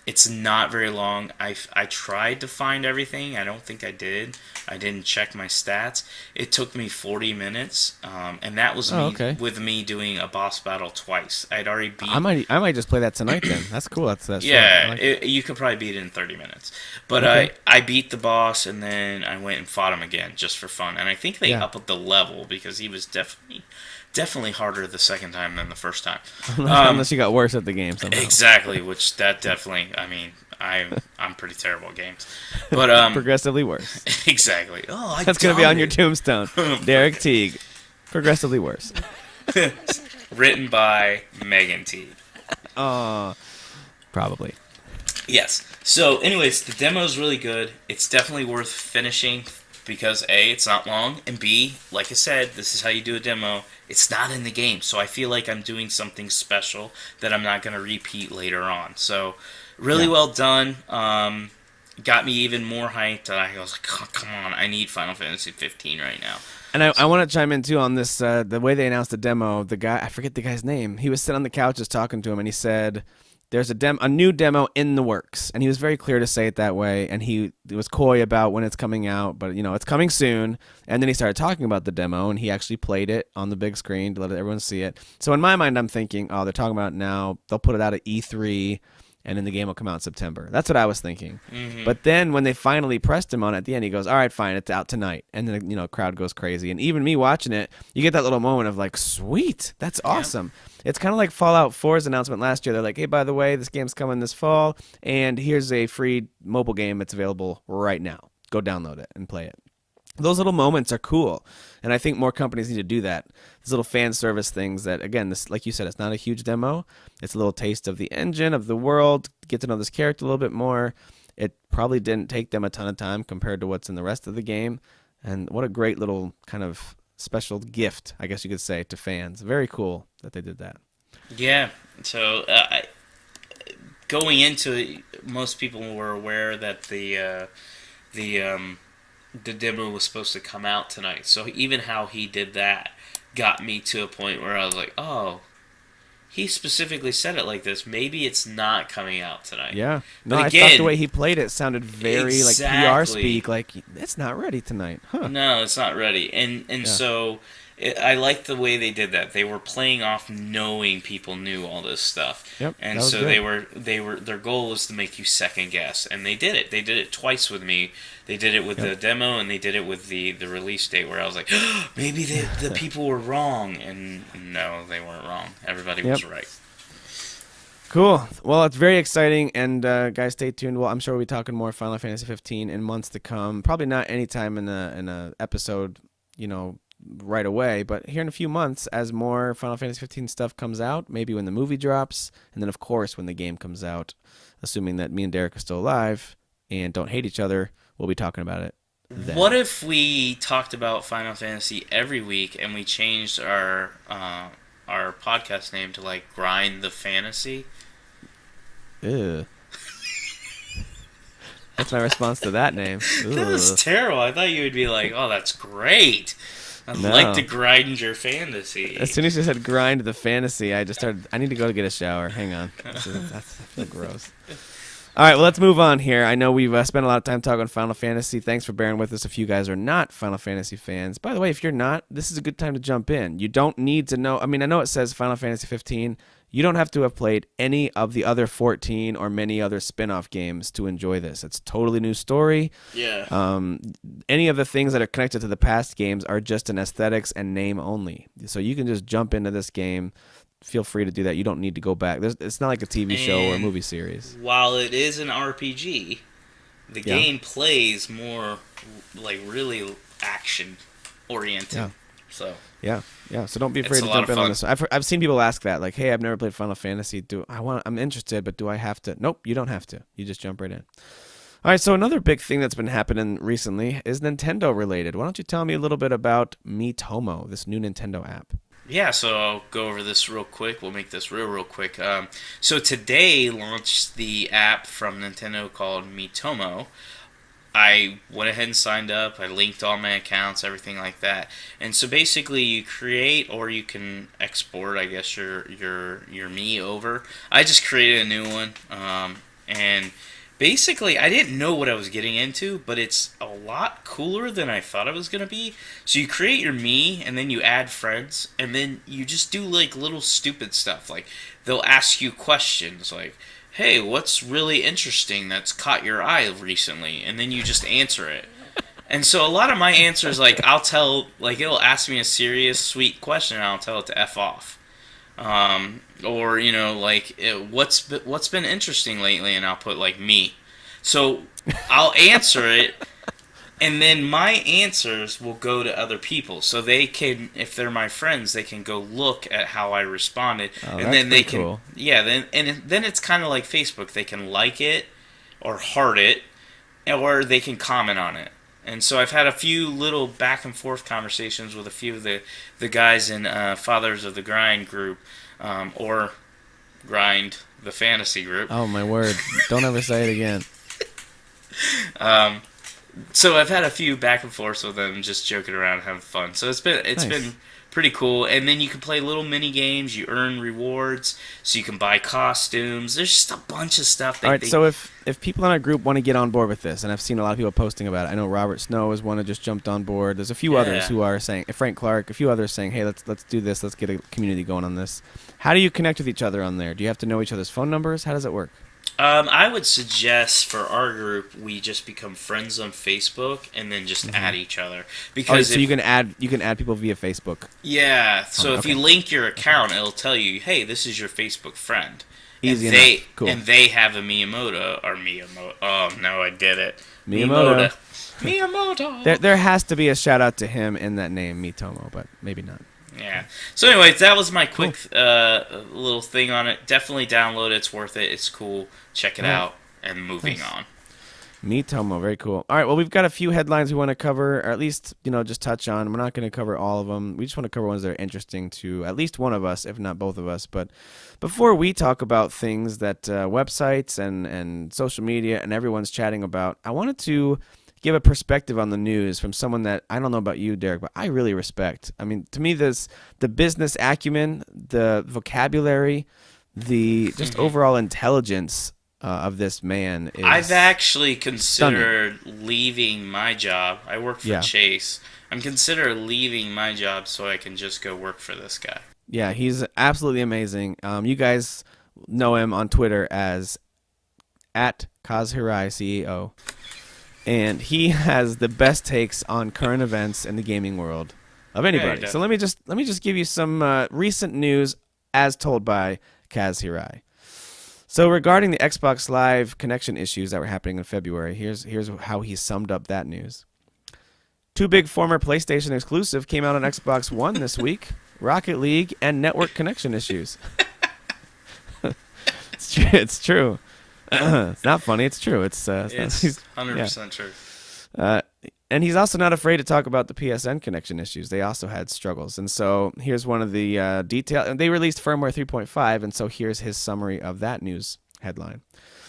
It's not very long. I tried to find everything. I don't think I did. I didn't check my stats. It took me 40 minutes, and that was with me doing a boss battle twice. I'd already beat... I might just play that tonight then. That's cool. That's yeah, you could probably beat it in 30 minutes. But I beat the boss, and then I went and fought him again just for fun. And I think they upped the level because he was definitely harder the second time than the first time. Unless you got worse at the game somehow. Exactly, which that definitely, I mean, I'm pretty terrible at games. But progressively worse. Exactly. That's going to be on your tombstone. Derek Teague. Progressively worse. Written by Megan Teague. Probably. Yes. So, anyways, the demo is really good. It's definitely worth finishing because A, it's not long, and B, like I said, this is how you do a demo. It's not in the game, so I feel like I'm doing something special that I'm not going to repeat later on. So, really well done. Got me even more hyped. I was like, oh, come on, I need Final Fantasy 15 right now. And I want to chime in, too, on this, the way they announced the demo. The guy, I forget the guy's name, he was sitting on the couch just talking to him, and he said... There's a new demo in the works, and he was very clear to say it that way, and he was coy about when it's coming out, but, it's coming soon, and then he started talking about the demo, and he actually played it on the big screen to let everyone see it. So in my mind, I'm thinking, they're talking about it now, they'll put it out at E3, and then the game will come out in September. That's what I was thinking. Mm-hmm. But then when they finally pressed him on it at the end, he goes, all right, fine, it's out tonight. And then, crowd goes crazy. And even me watching it, you get that little moment of like, sweet, that's awesome. It's kind of like Fallout 4's announcement last year. They're like, hey, by the way, this game's coming this fall, and here's a free mobile game that's available right now. Go download it and play it. Those little moments are cool, and I think more companies need to do that. These little fan service things that, again, this, like you said, it's not a huge demo. It's a little taste of the engine, of the world, get to know this character a little bit more. It probably didn't take them a ton of time compared to what's in the rest of the game, and what a great little kind of special gift, I guess you could say, to fans. Very cool that they did that. Yeah, so going into it, most people were aware that the demo was supposed to come out tonight. So even how he did that got me to a point where I was like, oh, he specifically said it like this. Maybe it's not coming out tonight. Yeah. No, I thought the way he played it sounded very like PR speak, like it's not ready tonight. Huh. No, it's not ready. And so I like the way they did that. They were playing off knowing people knew all this stuff. Yep, and so good. they were their goal was to make you second guess, and they did it. They did it twice with me. They did it with the demo, and they did it with the release date, where I was like, oh, maybe the people were wrong, and no, they weren't wrong. Everybody was right. Cool. Well, it's very exciting, and guys, stay tuned. Well, I'm sure we'll be talking more Final Fantasy 15 in months to come. Probably not anytime in a episode, right away, but here in a few months, as more Final Fantasy 15 stuff comes out, maybe when the movie drops, and then of course when the game comes out, assuming that me and Derek are still alive and don't hate each other, we'll be talking about it then. What if we talked about Final Fantasy every week and we changed our podcast name to like Grind the Fantasy? Ew. That's my response to that name. That was terrible. I thought you would be like, oh, that's great. I'd like to grind your fantasy. As soon as you said grind the fantasy, I just started, I need to go get a shower. Hang on. That's gross. All right, well, let's move on here. I know we've spent a lot of time talking Final Fantasy. Thanks for bearing with us if you guys are not Final Fantasy fans. By the way, if you're not, this is a good time to jump in. You don't need to know. I mean, I know it says Final Fantasy 15. You don't have to have played any of the other 14 or many other spin-off games to enjoy this. It's a totally new story. Yeah. Any of the things that are connected to the past games are just in aesthetics and name only. So you can just jump into this game. Feel free to do that. You don't need to go back. It's not like a TV show or a movie series. While it is an RPG, the game plays more like really action oriented. Yeah. So yeah. So don't be afraid to jump in on this. I've seen people ask that, like, "Hey, I've never played Final Fantasy. I'm interested, but do I have to?" Nope, you don't have to. You just jump right in. All right. So another big thing that's been happening recently is Nintendo related. Why don't you tell me a little bit about Miitomo, this new Nintendo app? Yeah, so I'll go over this real quick. We'll make this real quick. So today launched the app from Nintendo called Miitomo. I went ahead and signed up. I linked all my accounts, everything like that. And so basically, you create or you can export, I guess, your Mii over. I just created a new one, and basically, I didn't know what I was getting into, but it's a lot cooler than I thought it was going to be. So you create your Mii, and then you add friends, and then you just do, like, little stupid stuff. Like, they'll ask you questions, like, hey, what's really interesting that's caught your eye recently? And then you just answer it. And so a lot of my answers, like, it'll ask me a serious, sweet question, and I'll tell it to F off. Or, you know, like, what's been interesting lately, and I'll put, like, me. So I'll answer it, and then my answers will go to other people. So they can, if they're my friends, they can go look at how I responded. Oh, and then they can, cool. yeah, then it's kind of like Facebook. They can like it or heart it, or they can comment on it. And so I've had a few little back and forth conversations with a few of the guys in Fathers of the Grind group, or Grind, the fantasy group. Oh, my word. Don't ever say it again. So I've had a few back and forths with them, just joking around, having fun. So it's been pretty cool. And then you can play little mini games. You earn rewards, so you can buy costumes. There's just a bunch of stuff. All right. So if people in our group want to get on board with this, and I've seen a lot of people posting about it. I know Robert Snow is one who just jumped on board. There's a few others who are saying, Frank Clark, a few others saying, hey, let's do this. Let's get a community going on this. How do you connect with each other on there? Do you have to know each other's phone numbers? How does it work? I would suggest for our group we just become friends on Facebook and then just add each other, because you can add people via Facebook. Yeah, so if you link your account, it'll tell you, hey, this is your Facebook friend. Easy enough. Cool. And they have a Miyamoto. Oh no, I did it. Miyamoto. Miyamoto. There has to be a shout out to him in that name, Miitomo, but maybe not. Yeah. So anyways, that was my quick little thing on it. Definitely download it. It's worth it. It's cool. Check it out. And moving on. Miitomo, very cool. All right, well, we've got a few headlines we want to cover, or at least, just touch on. We're not going to cover all of them. We just want to cover ones that are interesting to at least one of us, if not both of us. But before we talk about things that websites and social media and everyone's chatting about, I wanted to give a perspective on the news from someone that, I don't know about you, Derek, but I really respect. I mean, to me, the business acumen, the vocabulary, the just overall intelligence of this man is I've actually considered leaving my job. I work for Chase. I'm considering leaving my job so I can just go work for this guy. Yeah, he's absolutely amazing. You guys know him on Twitter as @Kazhirai CEO. And he has the best takes on current events in the gaming world of anybody. Yeah, so let me just give you some recent news as told by Kaz Hirai. So regarding the Xbox Live connection issues that were happening in February, here's how he summed up that news. Two big former PlayStation exclusive came out on Xbox One this week: Rocket League and network connection issues. It's true. It's not funny. It's true. It's 100% true. And he's also not afraid to talk about the PSN connection issues. They also had struggles. And so here's one of the details. And they released firmware 3.5, and so here's his summary of that news headline.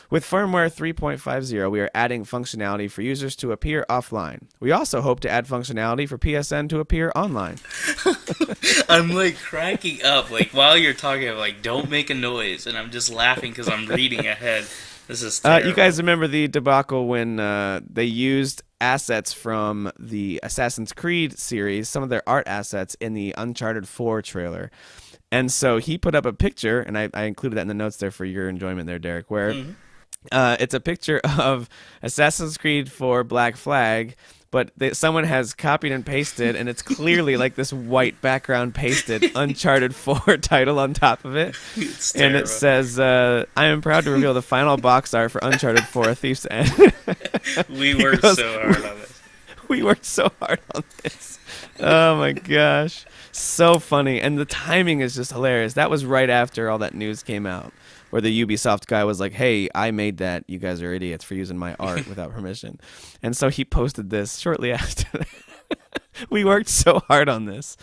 With firmware 3.50, we are adding functionality for users to appear offline. We also hope to add functionality for PSN to appear online. I'm like cracking up. Like while you're talking, I'm like, don't make a noise. And I'm just laughing because I'm reading ahead. This is terrible. You guys remember the debacle when they used assets from the Assassin's Creed series, some of their art assets in the Uncharted 4 trailer. And so he put up a picture, and I included that in the notes there for your enjoyment there, Derek, where it's a picture of Assassin's Creed 4 Black Flag, but someone has copied and pasted, and it's clearly like this white background pasted Uncharted 4 title on top of it. And it says, I am proud to reveal the final box art for Uncharted 4 A Thief's End. We worked so hard on this. We worked so hard on this. Oh, my gosh. So funny. And the timing is just hilarious. That was right after all that news came out, where the Ubisoft guy was like, hey, I made that. You guys are idiots for using my art without permission. And so he posted this shortly after that. We worked so hard on this.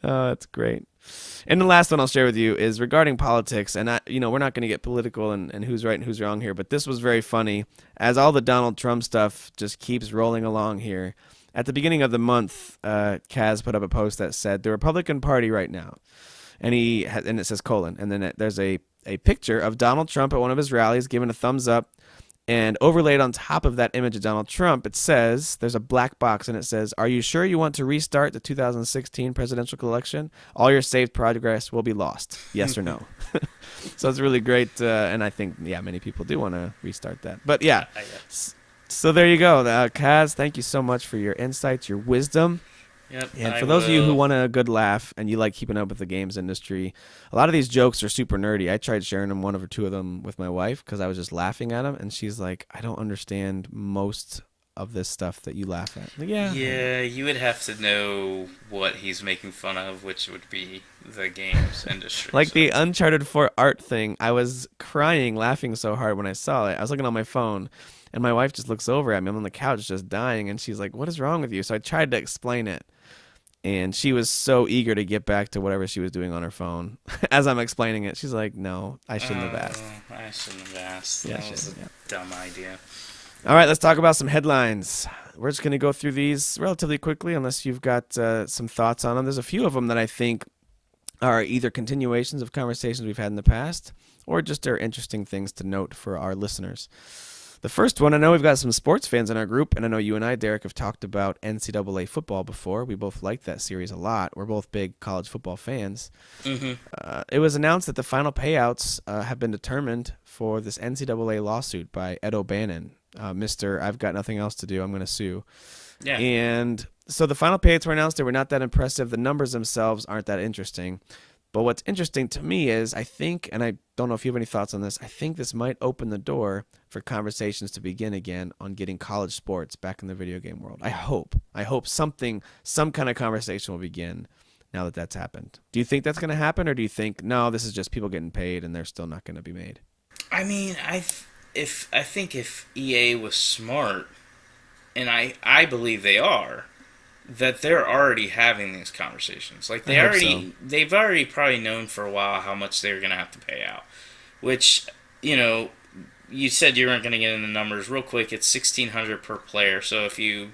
Oh, that's great. And the last one I'll share with you is regarding politics. And, we're not going to get political and who's right and who's wrong here, but this was very funny. As all the Donald Trump stuff just keeps rolling along here, at the beginning of the month, Kaz put up a post that said, the Republican Party right now. And it says : and then there's a picture of Donald Trump at one of his rallies giving a thumbs up, and overlaid on top of that image of Donald Trump, it says, there's a black box, and it says, are you sure you want to restart the 2016 presidential election? All your saved progress will be lost. Yes or no? So it's really great, and I think, many people do want to restart that. But so there you go. Kaz, thank you so much for your insights, your wisdom. Yep, and for those of you who want a good laugh and you like keeping up with the games industry, a lot of these jokes are super nerdy. I tried sharing them, one or two of them, with my wife because I was just laughing at them, and she's like, I don't understand most of this stuff that you laugh at. Like, yeah, you would have to know what he's making fun of, which would be the games industry. Like the Uncharted 4 art thing, I was crying, laughing so hard when I saw it. I was looking on my phone, and my wife just looks over at me. I'm on the couch just dying, and she's like, what is wrong with you? So I tried to explain it. And she was so eager to get back to whatever she was doing on her phone. As I'm explaining it, she's like, no, I shouldn't have asked. I shouldn't have asked. That was a dumb idea. All right, let's talk about some headlines. We're just going to go through these relatively quickly, unless you've got some thoughts on them. There's a few of them that I think are either continuations of conversations we've had in the past, or just are interesting things to note for our listeners. The first one, I know we've got some sports fans in our group, and I know you and I, Derek, have talked about NCAA football before. We both like that series a lot. We're both big college football fans. Mm-hmm. It was announced that the final payouts have been determined for this NCAA lawsuit by Ed O'Bannon. Mr. I've got nothing else to do, I'm going to sue. Yeah. And so the final payouts were announced. They were not that impressive. The numbers themselves aren't that interesting. But what's interesting to me is I think, and I don't know if you have any thoughts on this, I think this might open the door for conversations to begin again on getting college sports back in the video game world. I hope some kind of conversation will begin now that that's happened. Do you think that's going to happen, or do you think, no, this is just people getting paid and they're still not going to be made? I mean, I think if EA was smart, and I believe they are, that they're already having these conversations. Like they've already probably known for a while how much they were going to have to pay out. Which, you said you weren't going to get into numbers real quick. It's $1,600 per player. So if you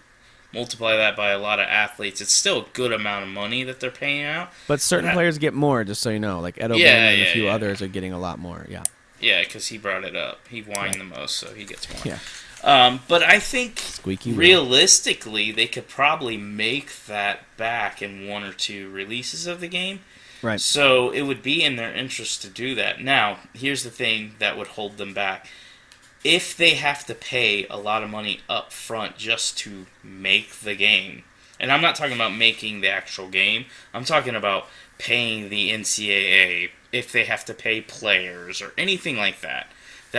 multiply that by a lot of athletes, it's still a good amount of money that they're paying out. But certain players get more, just so you know. Like Ed O'Bannon and a few others are getting a lot more. Yeah. Yeah, because he brought it up. He whined the most, so he gets more. Yeah. But I think realistically, they could probably make that back in one or two releases of the game. Right. So it would be in their interest to do that. Now, here's the thing that would hold them back. If they have to pay a lot of money up front just to make the game, and I'm not talking about making the actual game, I'm talking about paying the NCAA, if they have to pay players or anything like that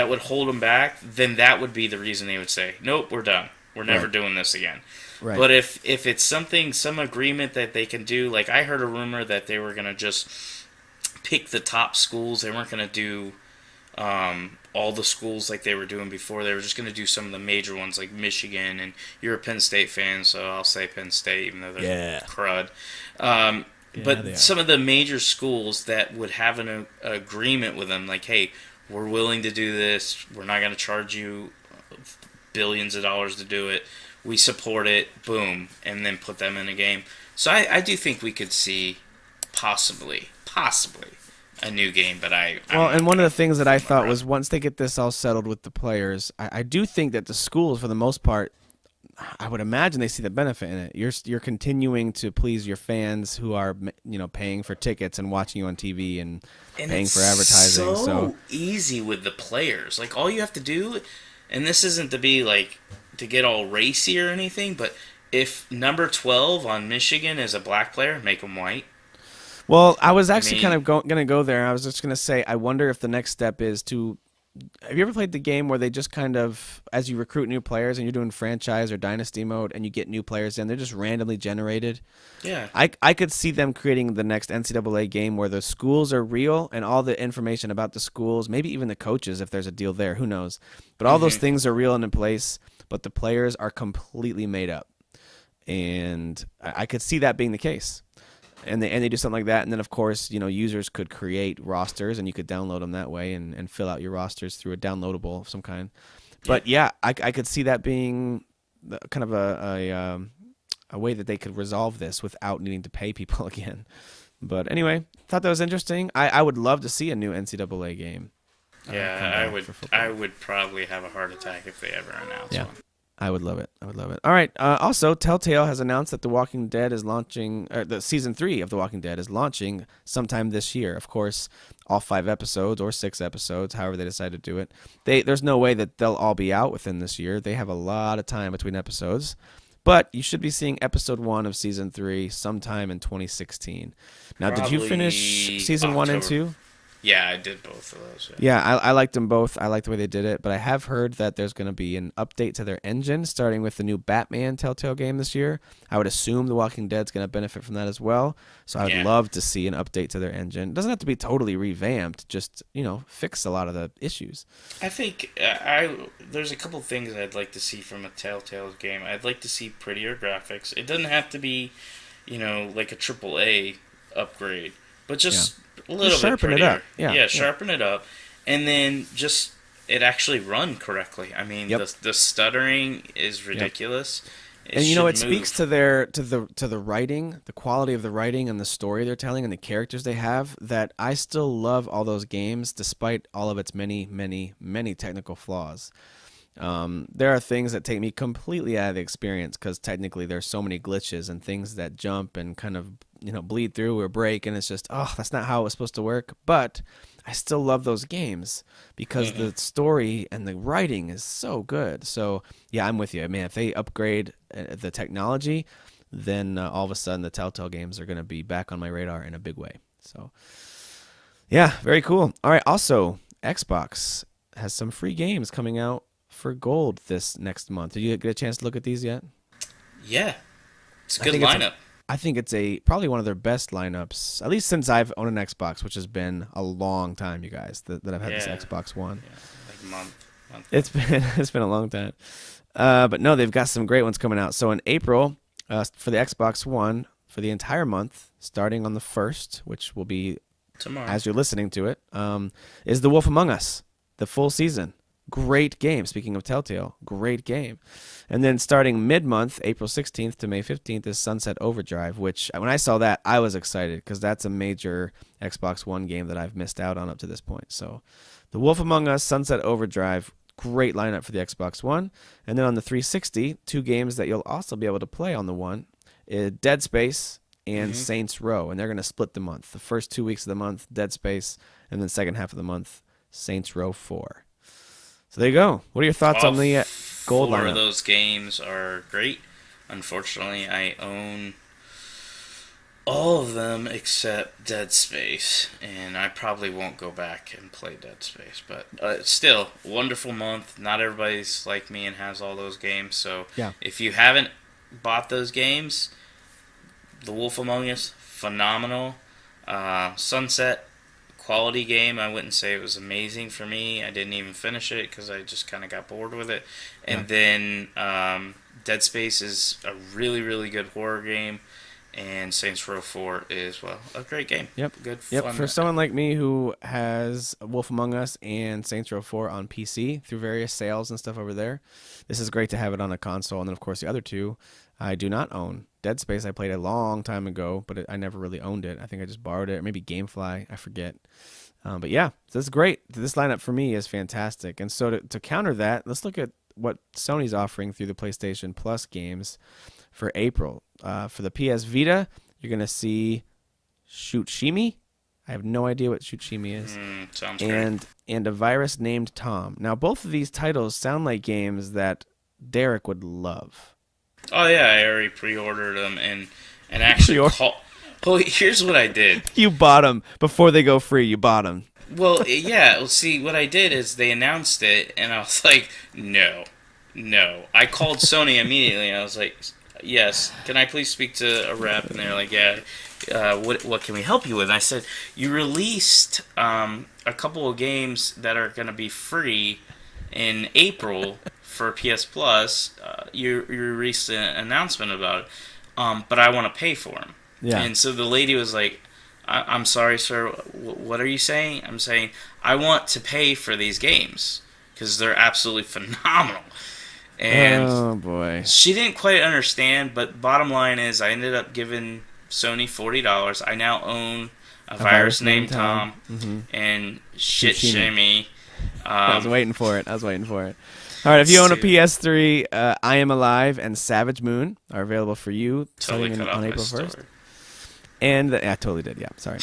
would hold them back, then that would be the reason they would say, nope, we're done. We're never doing this again. Right. But if it's some agreement that they can do, like I heard a rumor that they were going to just pick the top schools. They weren't going to do all the schools like they were doing before. They were just going to do some of the major ones like Michigan, and you're a Penn State fan, so I'll say Penn State, even though they're crud. But some of the major schools that would have an agreement with them, like, hey, we're willing to do this. We're not going to charge you billions of dollars to do it. We support it. Boom. And then put them in a game. So I do think we could see possibly a new game. But and one of the things that I thought was once they get this all settled with the players, I do think that the schools, for the most part, I would imagine they see the benefit in it. You're continuing to please your fans who are, paying for tickets and watching you on TV and paying for advertising. So easy with the players. Like, all you have to do, and this isn't to be like to get all racy or anything, but if number 12 on Michigan is a black player, make him white. Well, I was actually kind of going to go there. I was just going to say, I wonder if the next step is to. Have you ever played the game where they just kind of, as you recruit new players and you're doing franchise or dynasty mode and you get new players in, they're just randomly generated? Yeah. I could see them creating the next NCAA game where the schools are real and all the information about the schools, maybe even the coaches if there's a deal there, who knows. But all those things are real and in place, but the players are completely made up. And I could see that being the case. And they do something like that, and then of course users could create rosters, and you could download them that way and fill out your rosters through a downloadable of some kind. But I could see that being kind of a way that they could resolve this without needing to pay people again. But anyway, thought that was interesting. I would love to see a new NCAA game. Yeah, I would probably have a heart attack if they ever announce one. I would love it. All right. Also, Telltale has announced that The Walking Dead is launching, the season 3 of The Walking Dead is launching sometime this year. Of course, all 5 episodes or 6 episodes, however they decide to do it. There's no way that they'll all be out within this year. They have a lot of time between episodes. But you should be seeing episode 1 of season 3 sometime in 2016. Now, did you finish season 1 and 2? Yeah, I did both of those. Yeah, I liked them both. I liked the way they did it, but I have heard that there's going to be an update to their engine starting with the new Batman Telltale game this year. I would assume The Walking Dead's going to benefit from that as well. So I would love to see an update to their engine. It doesn't have to be totally revamped, just, fix a lot of the issues. I think there's a couple things I'd like to see from a Telltale game. I'd like to see prettier graphics. It doesn't have to be, like a AAA upgrade, but just a little bit prettier. It up. Yeah, sharpen it up, and then just it actually run correctly. I mean, the stuttering is ridiculous. And it speaks to the writing, the quality of the writing and the story they're telling and the characters they have, that I still love all those games despite all of its many, many, many technical flaws. There are things that take me completely out of the experience because technically there's so many glitches and things that jump and kind of bleed through or break, and it's just that's not how it was supposed to work. But I still love those games because the story and the writing is so good. So yeah, I'm with you, man. If they upgrade the technology, then all of a sudden the Telltale games are going to be back on my radar in a big way. So yeah, very cool. All right, also Xbox has some free games coming out for gold this next month. Did you get a chance to look at these yet? Yeah, it's a good lineup. I think it's probably one of their best lineups, at least since I've owned an Xbox, which has been a long time, you guys, that I've had this Xbox One. Yeah, like a month. It's been a long time. But no, they've got some great ones coming out. So in April, for the Xbox One, for the entire month, starting on the 1st, which will be tomorrow as you're listening to it, is The Wolf Among Us, the full season. Great game. Speaking of Telltale, great game. And then starting mid-month, April 16th to May 15th, is Sunset Overdrive, which when I saw that, I was excited because that's a major Xbox One game that I've missed out on up to this point. So The Wolf Among Us, Sunset Overdrive, great lineup for the Xbox One. And then on the 360, 2 games that you'll also be able to play on the One, Dead Space and Saints Row. And they're going to split the month. The first 2 weeks of the month, Dead Space, and then the second half of the month, Saints Row 4. So there you go. What are your thoughts on the gold lineup? 4 of those games are great. Unfortunately, I own all of them except Dead Space, and I probably won't go back and play Dead Space. But still, wonderful month. Not everybody's like me and has all those games. So if you haven't bought those games, The Wolf Among Us, phenomenal. Sunset, quality game. I wouldn't say it was amazing for me. I didn't even finish it because I just kind of got bored with it. And then Dead Space is a really, really good horror game. And Saints Row 4 is, well, a great game. Yep. Good fun. For someone like me who has Wolf Among Us and Saints Row 4 on PC through various sales and stuff over there, this is great to have it on a console. And then, of course, the other 2 I do not own. Dead Space I played a long time ago, but I never really owned it. I think I just borrowed it, or maybe Gamefly. I forget. But yeah, this is great. This lineup for me is fantastic. And so to counter that, let's look at what Sony's offering through the PlayStation Plus games for April. For the PS Vita, you're going to see Shushimi. I have no idea what Shushimi is. Sounds great. And A Virus Named Tom. Now, both of these titles sound like games that Derek would love. Oh, yeah, I already pre-ordered them and actually Well, here's what I did. You bought them before they go free. You bought them. Well, yeah. Well, see, what I did is they announced it, and I was like, no. I called Sony immediately, and I was like, yes, can I please speak to a rep? And they're like, yeah, what can we help you with? And I said, you released a couple of games that are going to be free in April for PS Plus. You released an announcement about it, but I want to pay for them. Yeah. And so the lady was like, I'm sorry, sir, what are you saying? I'm saying, I want to pay for these games, because they're absolutely phenomenal. And oh, boy. She didn't quite understand, but bottom line is I ended up giving Sony $40. I now own A Virus Named Tom and Shimmy. I was waiting for it. All right, if you own a PS3, I Am Alive and Savage Moon are available for you starting on April 1st. And I totally did. Yeah, sorry.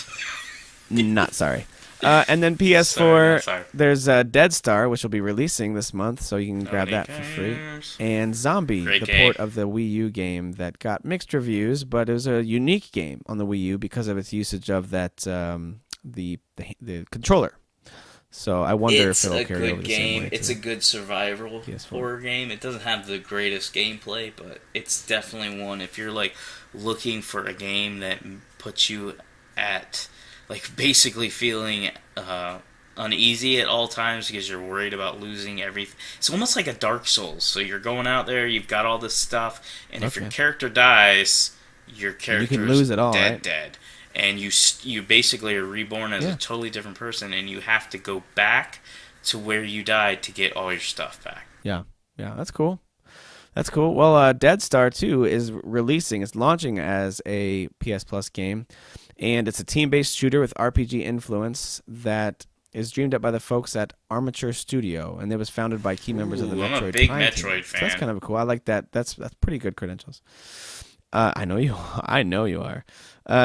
Not sorry. And then PS4, there's Dead Star, which will be releasing this month, so you can grab that for free. And Zombie, port of the Wii U game that got mixed reviews, but it was a unique game on the Wii U because of its usage of that the controller. So I wonder if it'll carry over the same way. It's a good survival horror game. It doesn't have the greatest gameplay, but it's definitely one. If you're like looking for a game that puts you at like basically feeling uneasy at all times because you're worried about losing everything. It's almost like a Dark Souls. So you're going out there, you've got all this stuff, and if your character dies, your character can lose it all, dead. And you basically are reborn as a totally different person, and you have to go back to where you died to get all your stuff back. Yeah, that's cool. Well, Dead Star 2 is releasing. It's launching as a PS Plus game, and it's a team-based shooter with RPG influence that is dreamed up by the folks at Armature Studio, and it was founded by key members of the Metroid. I'm a big Prime Metroid team. fan. So that's kind of cool. I like that. That's pretty good credentials. I know you are.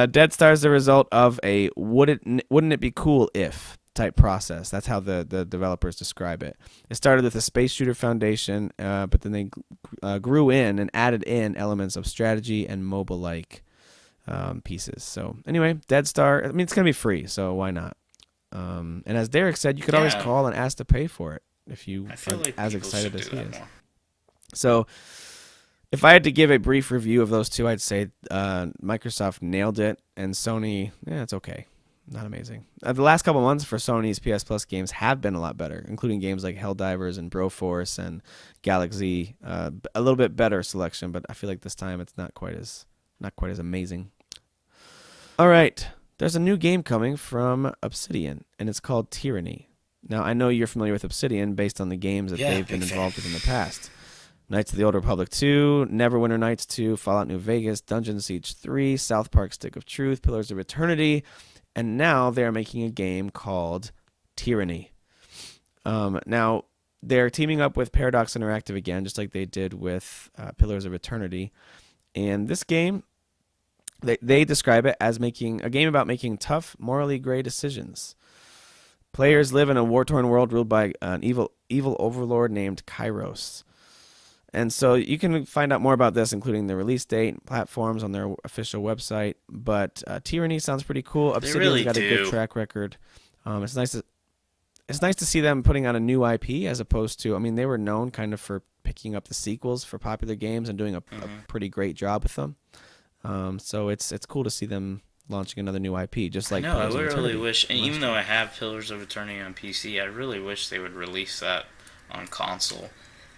Dead Star is the result of a wouldn't it be cool if type process. That's how the developers describe it. It started with a space shooter foundation, but then they grew in and added in elements of strategy and mobile-like pieces. So anyway, Dead Star, I mean, it's going to be free, so why not? And as Derek said, you could always call and ask to pay for it if you are like as excited as he is. More. So if I had to give a brief review of those two, I'd say Microsoft nailed it, and Sony, it's okay. Not amazing. The last couple months for Sony's PS Plus games have been a lot better, including games like Helldivers and Broforce and Galaxy. A little bit better selection, but I feel like this time it's not quite as amazing. All right, there's a new game coming from Obsidian, and it's called Tyranny. Now, I know you're familiar with Obsidian based on the games that they've been involved with in the past. Knights of the Old Republic 2, Neverwinter Nights 2, Fallout New Vegas, Dungeon Siege 3, South Park Stick of Truth, Pillars of Eternity, and now they're making a game called Tyranny. Now, they're teaming up with Paradox Interactive again, just like they did with Pillars of Eternity. And this game, they describe it as making a game about making tough, morally gray decisions. Players live in a war-torn world ruled by an evil overlord named Kairos. And so you can find out more about this, including the release date and platforms on their official website. But Tyranny sounds pretty cool. Obsidian's got a good track record. It's nice to see them putting out a new IP as opposed to, I mean, they were known kind of for picking up the sequels for popular games and doing a pretty great job with them. So it's cool to see them launching another new IP, just like Pillars of Eternity. I really wish, and even though I have Pillars of Eternity on PC, I really wish they would release that on console.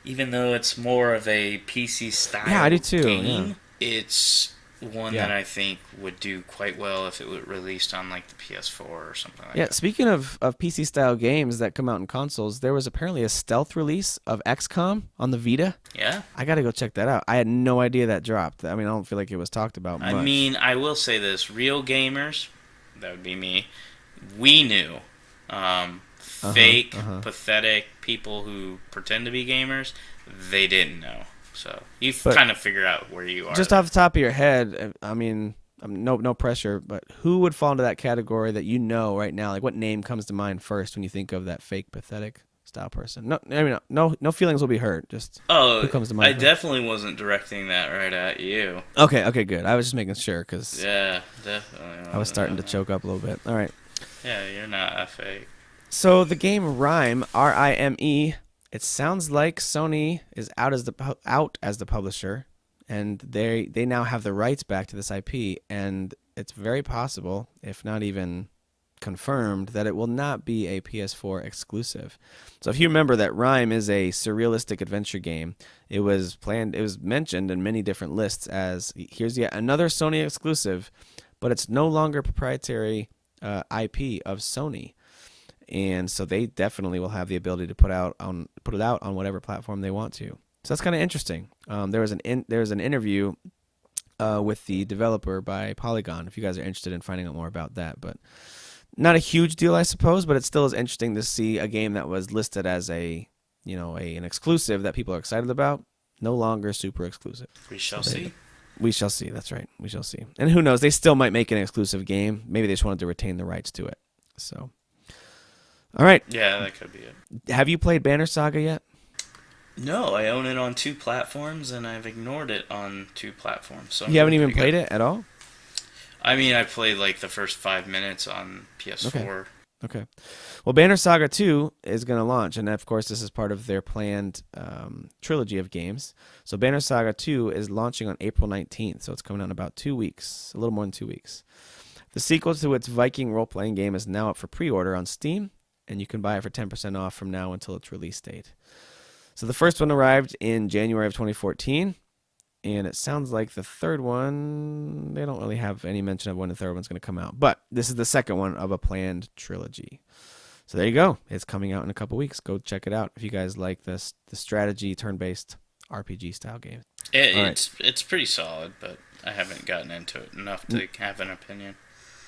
Even though it's more of a PC style I do too, game, it's one that I think would do quite well if it was released on like the PS4 or something like that. Yeah, speaking of PC style games that come out in consoles, there was apparently a stealth release of XCOM on the Vita. Yeah? I gotta go check that out. I had no idea that dropped. I mean, I don't feel like it was talked about much. I mean, I will say this. Real gamers, that would be me, we knew fake, pathetic people who pretend to be gamers, they didn't know. So you kind of figure out where you are. Just off the top of your head, I mean, no pressure, but who would fall into that category that you know right now? Like, what name comes to mind first when you think of that fake, pathetic style person? No, I mean, no feelings will be hurt. Just who comes to mind? I definitely wasn't directing that right at you. Okay, good. I was just making sure because definitely. I was starting to choke up a little bit. All right. Yeah, you're not a fake. So the game Rime, R-I-M-E, it sounds like Sony is out as the publisher, and they now have the rights back to this IP, and it's very possible, if not even confirmed, that it will not be a PS4 exclusive. So if you remember that Rime is a surrealistic adventure game, it was mentioned in many different lists as here's yet another Sony exclusive, but it's no longer proprietary IP of Sony. And so they definitely will have the ability to put it out on whatever platform they want to. So that's kind of interesting. There was an interview with the developer by Polygon, if you guys are interested in finding out more about that. But not a huge deal, I suppose, but it still is interesting to see a game that was listed as an exclusive that people are excited about, no longer super exclusive. We shall see. We shall see. That's right. We shall see. And who knows? They still might make an exclusive game. Maybe they just wanted to retain the rights to it. So. All right. Yeah, that could be it. Have you played Banner Saga yet? No, I own it on 2 platforms, and I've ignored it on 2 platforms. So you haven't even played it at all? I mean, I played like the first 5 minutes on PS4. Okay. Well, Banner Saga 2 is going to launch, and of course, this is part of their planned trilogy of games. So Banner Saga 2 is launching on April 19th, so it's coming out in about 2 weeks, a little more than 2 weeks. The sequel to its Viking role-playing game is now up for pre-order on Steam, and you can buy it for 10% off from now until its release date. So the first one arrived in January of 2014, and it sounds like the third one, they don't really have any mention of when the third one's going to come out. But this is the second one of a planned trilogy. So there you go. It's coming out in a couple weeks. Go check it out if you guys like the strategy turn-based RPG style game. It's pretty solid, but I haven't gotten into it enough to have an opinion.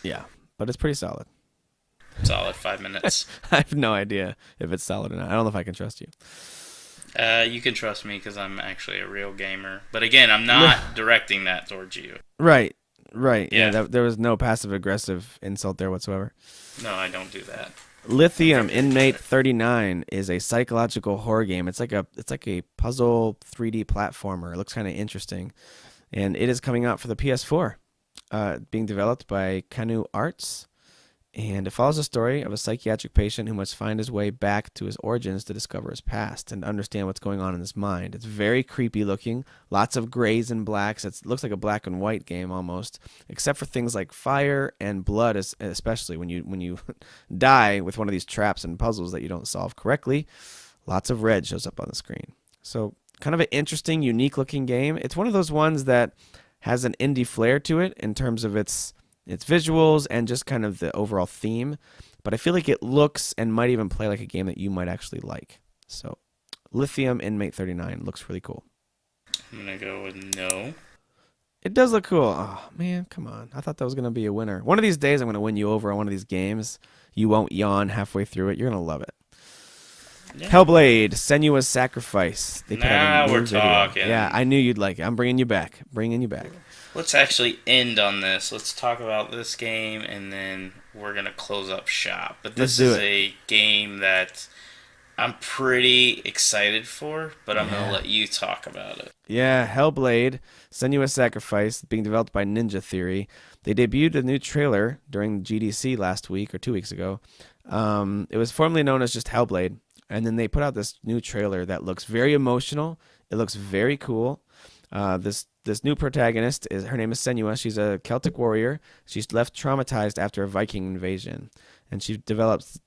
Yeah, but it's pretty solid. Solid 5 minutes. I have no idea if it's solid or not. I don't know if I can trust you. You can trust me because I'm actually a real gamer. But again, I'm not directing that towards you. Right. Yeah, there was no passive-aggressive insult there whatsoever. No, I don't do that. Lithium Inmate 39 is a psychological horror game. It's like a puzzle 3D platformer. It looks kind of interesting. And it is coming out for the PS4, being developed by Canu Arts. And it follows the story of a psychiatric patient who must find his way back to his origins to discover his past and understand what's going on in his mind. It's very creepy looking, lots of grays and blacks. It looks like a black and white game almost, except for things like fire and blood, especially when you die with one of these traps and puzzles that you don't solve correctly. Lots of red shows up on the screen. So kind of an interesting, unique looking game. It's one of those ones that has an indie flair to it in terms of its visuals and just kind of the overall theme, but I feel like it looks and might even play like a game that you might actually like. So, Lithium Inmate 39 looks really cool. I'm going to go with no. It does look cool. Oh, man, come on. I thought that was going to be a winner. One of these days I'm going to win you over on one of these games. You won't yawn halfway through it. You're going to love it. Yeah. Hellblade, Senua's Sacrifice. Now we're talking. Yeah, I knew you'd like it. I'm bringing you back. Let's actually end on this. Let's talk about this game, and then we're going to close up shop. But this is a game that I'm pretty excited for, but I'm going to let you talk about it. Yeah, Hellblade, Senua's Sacrifice, being developed by Ninja Theory. They debuted a new trailer during GDC last week or 2 weeks ago. It was formerly known as just Hellblade, and then they put out this new trailer that looks very emotional. It looks very cool. This new protagonist her name is Senua. She's a Celtic warrior. She's left traumatized after a Viking invasion, and she develops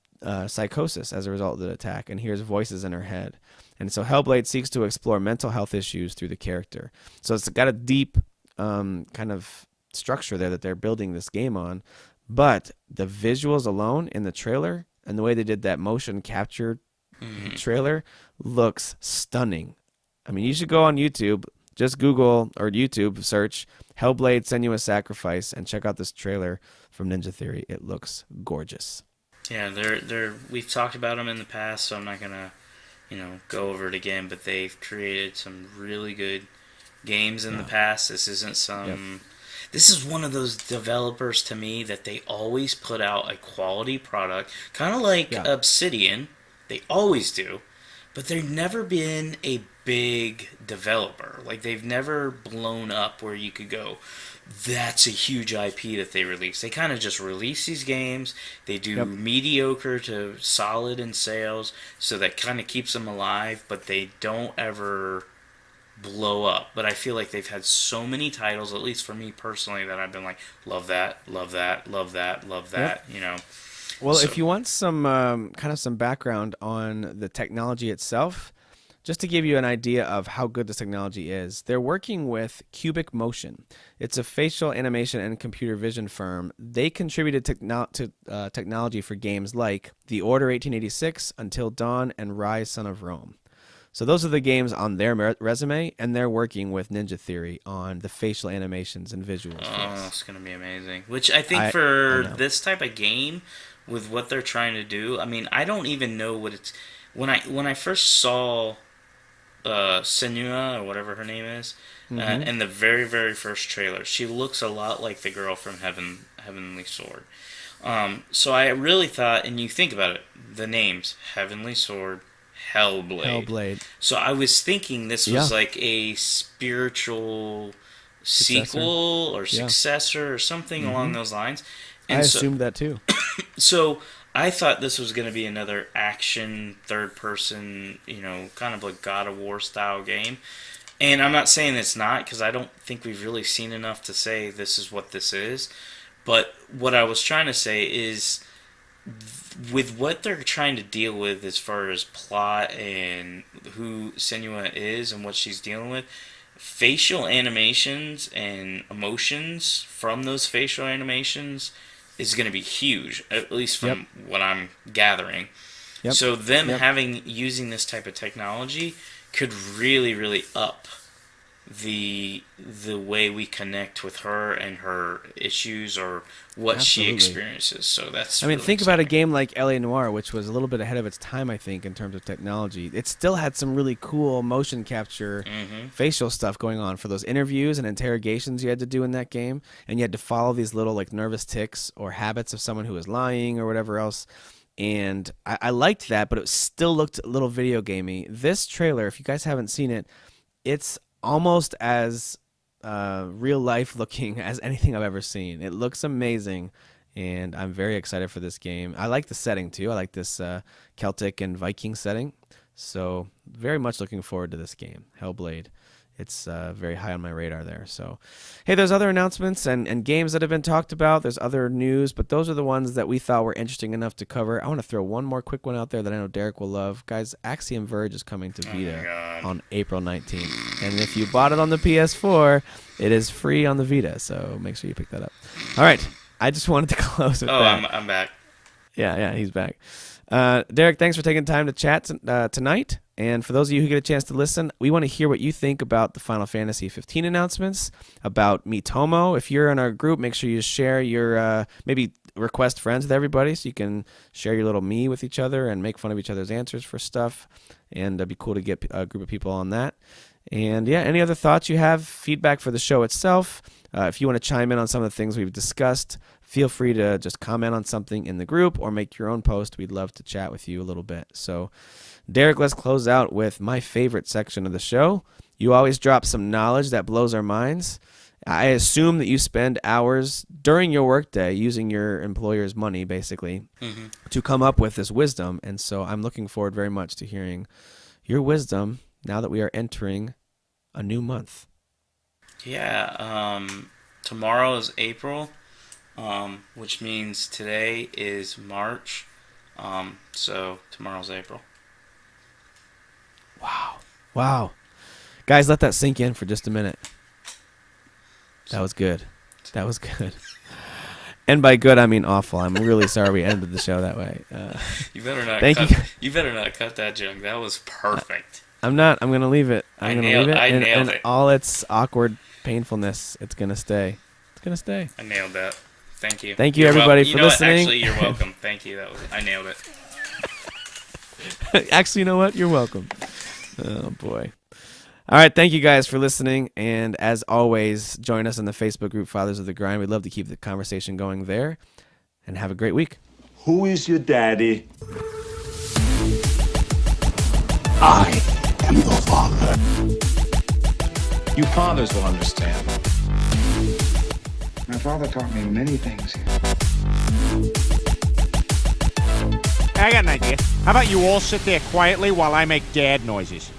psychosis as a result of the attack and hears voices in her head. And so Hellblade seeks to explore mental health issues through the character. So it's got a deep kind of structure there that they're building this game on, but the visuals alone in the trailer and the way they did that motion capture trailer looks stunning. I mean, you should go on YouTube. Just Google or YouTube search Hellblade Senua's Sacrifice and check out this trailer from Ninja Theory. It looks gorgeous. Yeah, they're we've talked about them in the past, so I'm not gonna go over it again. But they've created some really good games in the past. This isn't some. Yep. This is one of those developers to me that they always put out a quality product, kind of like Obsidian. They always do, but they've never been a big developer. Like, they've never blown up where you could go, that's a huge IP that they release. They kind of just release these games. They do mediocre to solid in sales, so that kind of keeps them alive, but they don't ever blow up. But I feel like they've had so many titles, at least for me personally, that I've been like, love that, love that, love that, love that, Well, if you want some kind of some background on the technology itself, just to give you an idea of how good this technology is, they're working with Cubic Motion. It's a facial animation and computer vision firm. They contributed technology for games like The Order 1886, Until Dawn, and Rise, Son of Rome. So those are the games on their resume, and they're working with Ninja Theory on the facial animations and visuals. Oh, it's going to be amazing. Which I think for this type of game, with what they're trying to do, I mean, I don't even know what it's... When I first saw Senua, or whatever her name is, in the very, very first trailer, she looks a lot like the girl from Heavenly Sword. So I really thought, and you think about it, the names, Heavenly Sword, Hellblade. So I was thinking this was like a spiritual sequel or successor or something along those lines. And I assumed that too. So I thought this was going to be another action, third-person, kind of like God of War style game. And I'm not saying it's not, because I don't think we've really seen enough to say this is what this is. But what I was trying to say is, with what they're trying to deal with as far as plot and who Senua is and what she's dealing with, facial animations and emotions from those facial animations is going to be huge, at least from what I'm gathering. So them using this type of technology could really, really up the way we connect with her and her issues or what she experiences. So that's really think about a game like L.A. Noire, which was a little bit ahead of its time, I think, in terms of technology. It still had some really cool motion capture facial stuff going on for those interviews and interrogations you had to do in that game, and you had to follow these little like nervous tics or habits of someone who was lying or whatever else. And I liked that, but it still looked a little video gamey. This trailer, if you guys haven't seen it, it's almost as real life looking as anything I've ever seen. It looks amazing, and I'm very excited for this game. I like the setting too. I like this Celtic and Viking setting, so very much looking forward to this game, Hellblade. It's very high on my radar there. So, hey, there's other announcements and games that have been talked about. There's other news, but those are the ones that we thought were interesting enough to cover. I want to throw one more quick one out there that I know Derek will love. Guys, Axiom Verge is coming to Vita on April 19th. And if you bought it on the PS4, it is free on the Vita, so make sure you pick that up. All right, I just wanted to close with that. I'm back. Yeah, he's back. Derek, thanks for taking time to chat tonight. And for those of you who get a chance to listen, we want to hear what you think about the Final Fantasy 15 announcements, about Miitomo. If you're in our group, make sure you share your, maybe request friends with everybody so you can share your little me with each other and make fun of each other's answers for stuff. And it'd be cool to get a group of people on that. And yeah, any other thoughts you have, feedback for the show itself. If you want to chime in on some of the things we've discussed, feel free to just comment on something in the group or make your own post. We'd love to chat with you a little bit. So, Derek, let's close out with my favorite section of the show. You always drop some knowledge that blows our minds. I assume that you spend hours during your workday using your employer's money, basically, to come up with this wisdom. And so I'm looking forward very much to hearing your wisdom now that we are entering a new month. Yeah, tomorrow is April, which means today is March. So tomorrow's April. Wow. Guys, let that sink in for just a minute. That was good. And by good, I mean awful. I'm really sorry we ended the show that way. You better not. You better not cut that junk. That was perfect. I'm not. I'm gonna leave it. I nailed it. All its awkward painfulness, it's gonna stay. I nailed that. Thank you. Thank you, everybody, for listening. Actually, you're welcome. Thank you. I nailed it. Actually, you know what? You're welcome. Oh, boy. All right, thank you guys for listening, and as always, join us in the Facebook group Fathers of the Grind. We'd love to keep the conversation going there, and have a great week. Who is your daddy? I am the father. You fathers will understand. My father taught me many things. I got an idea. How about you all sit there quietly while I make dad noises?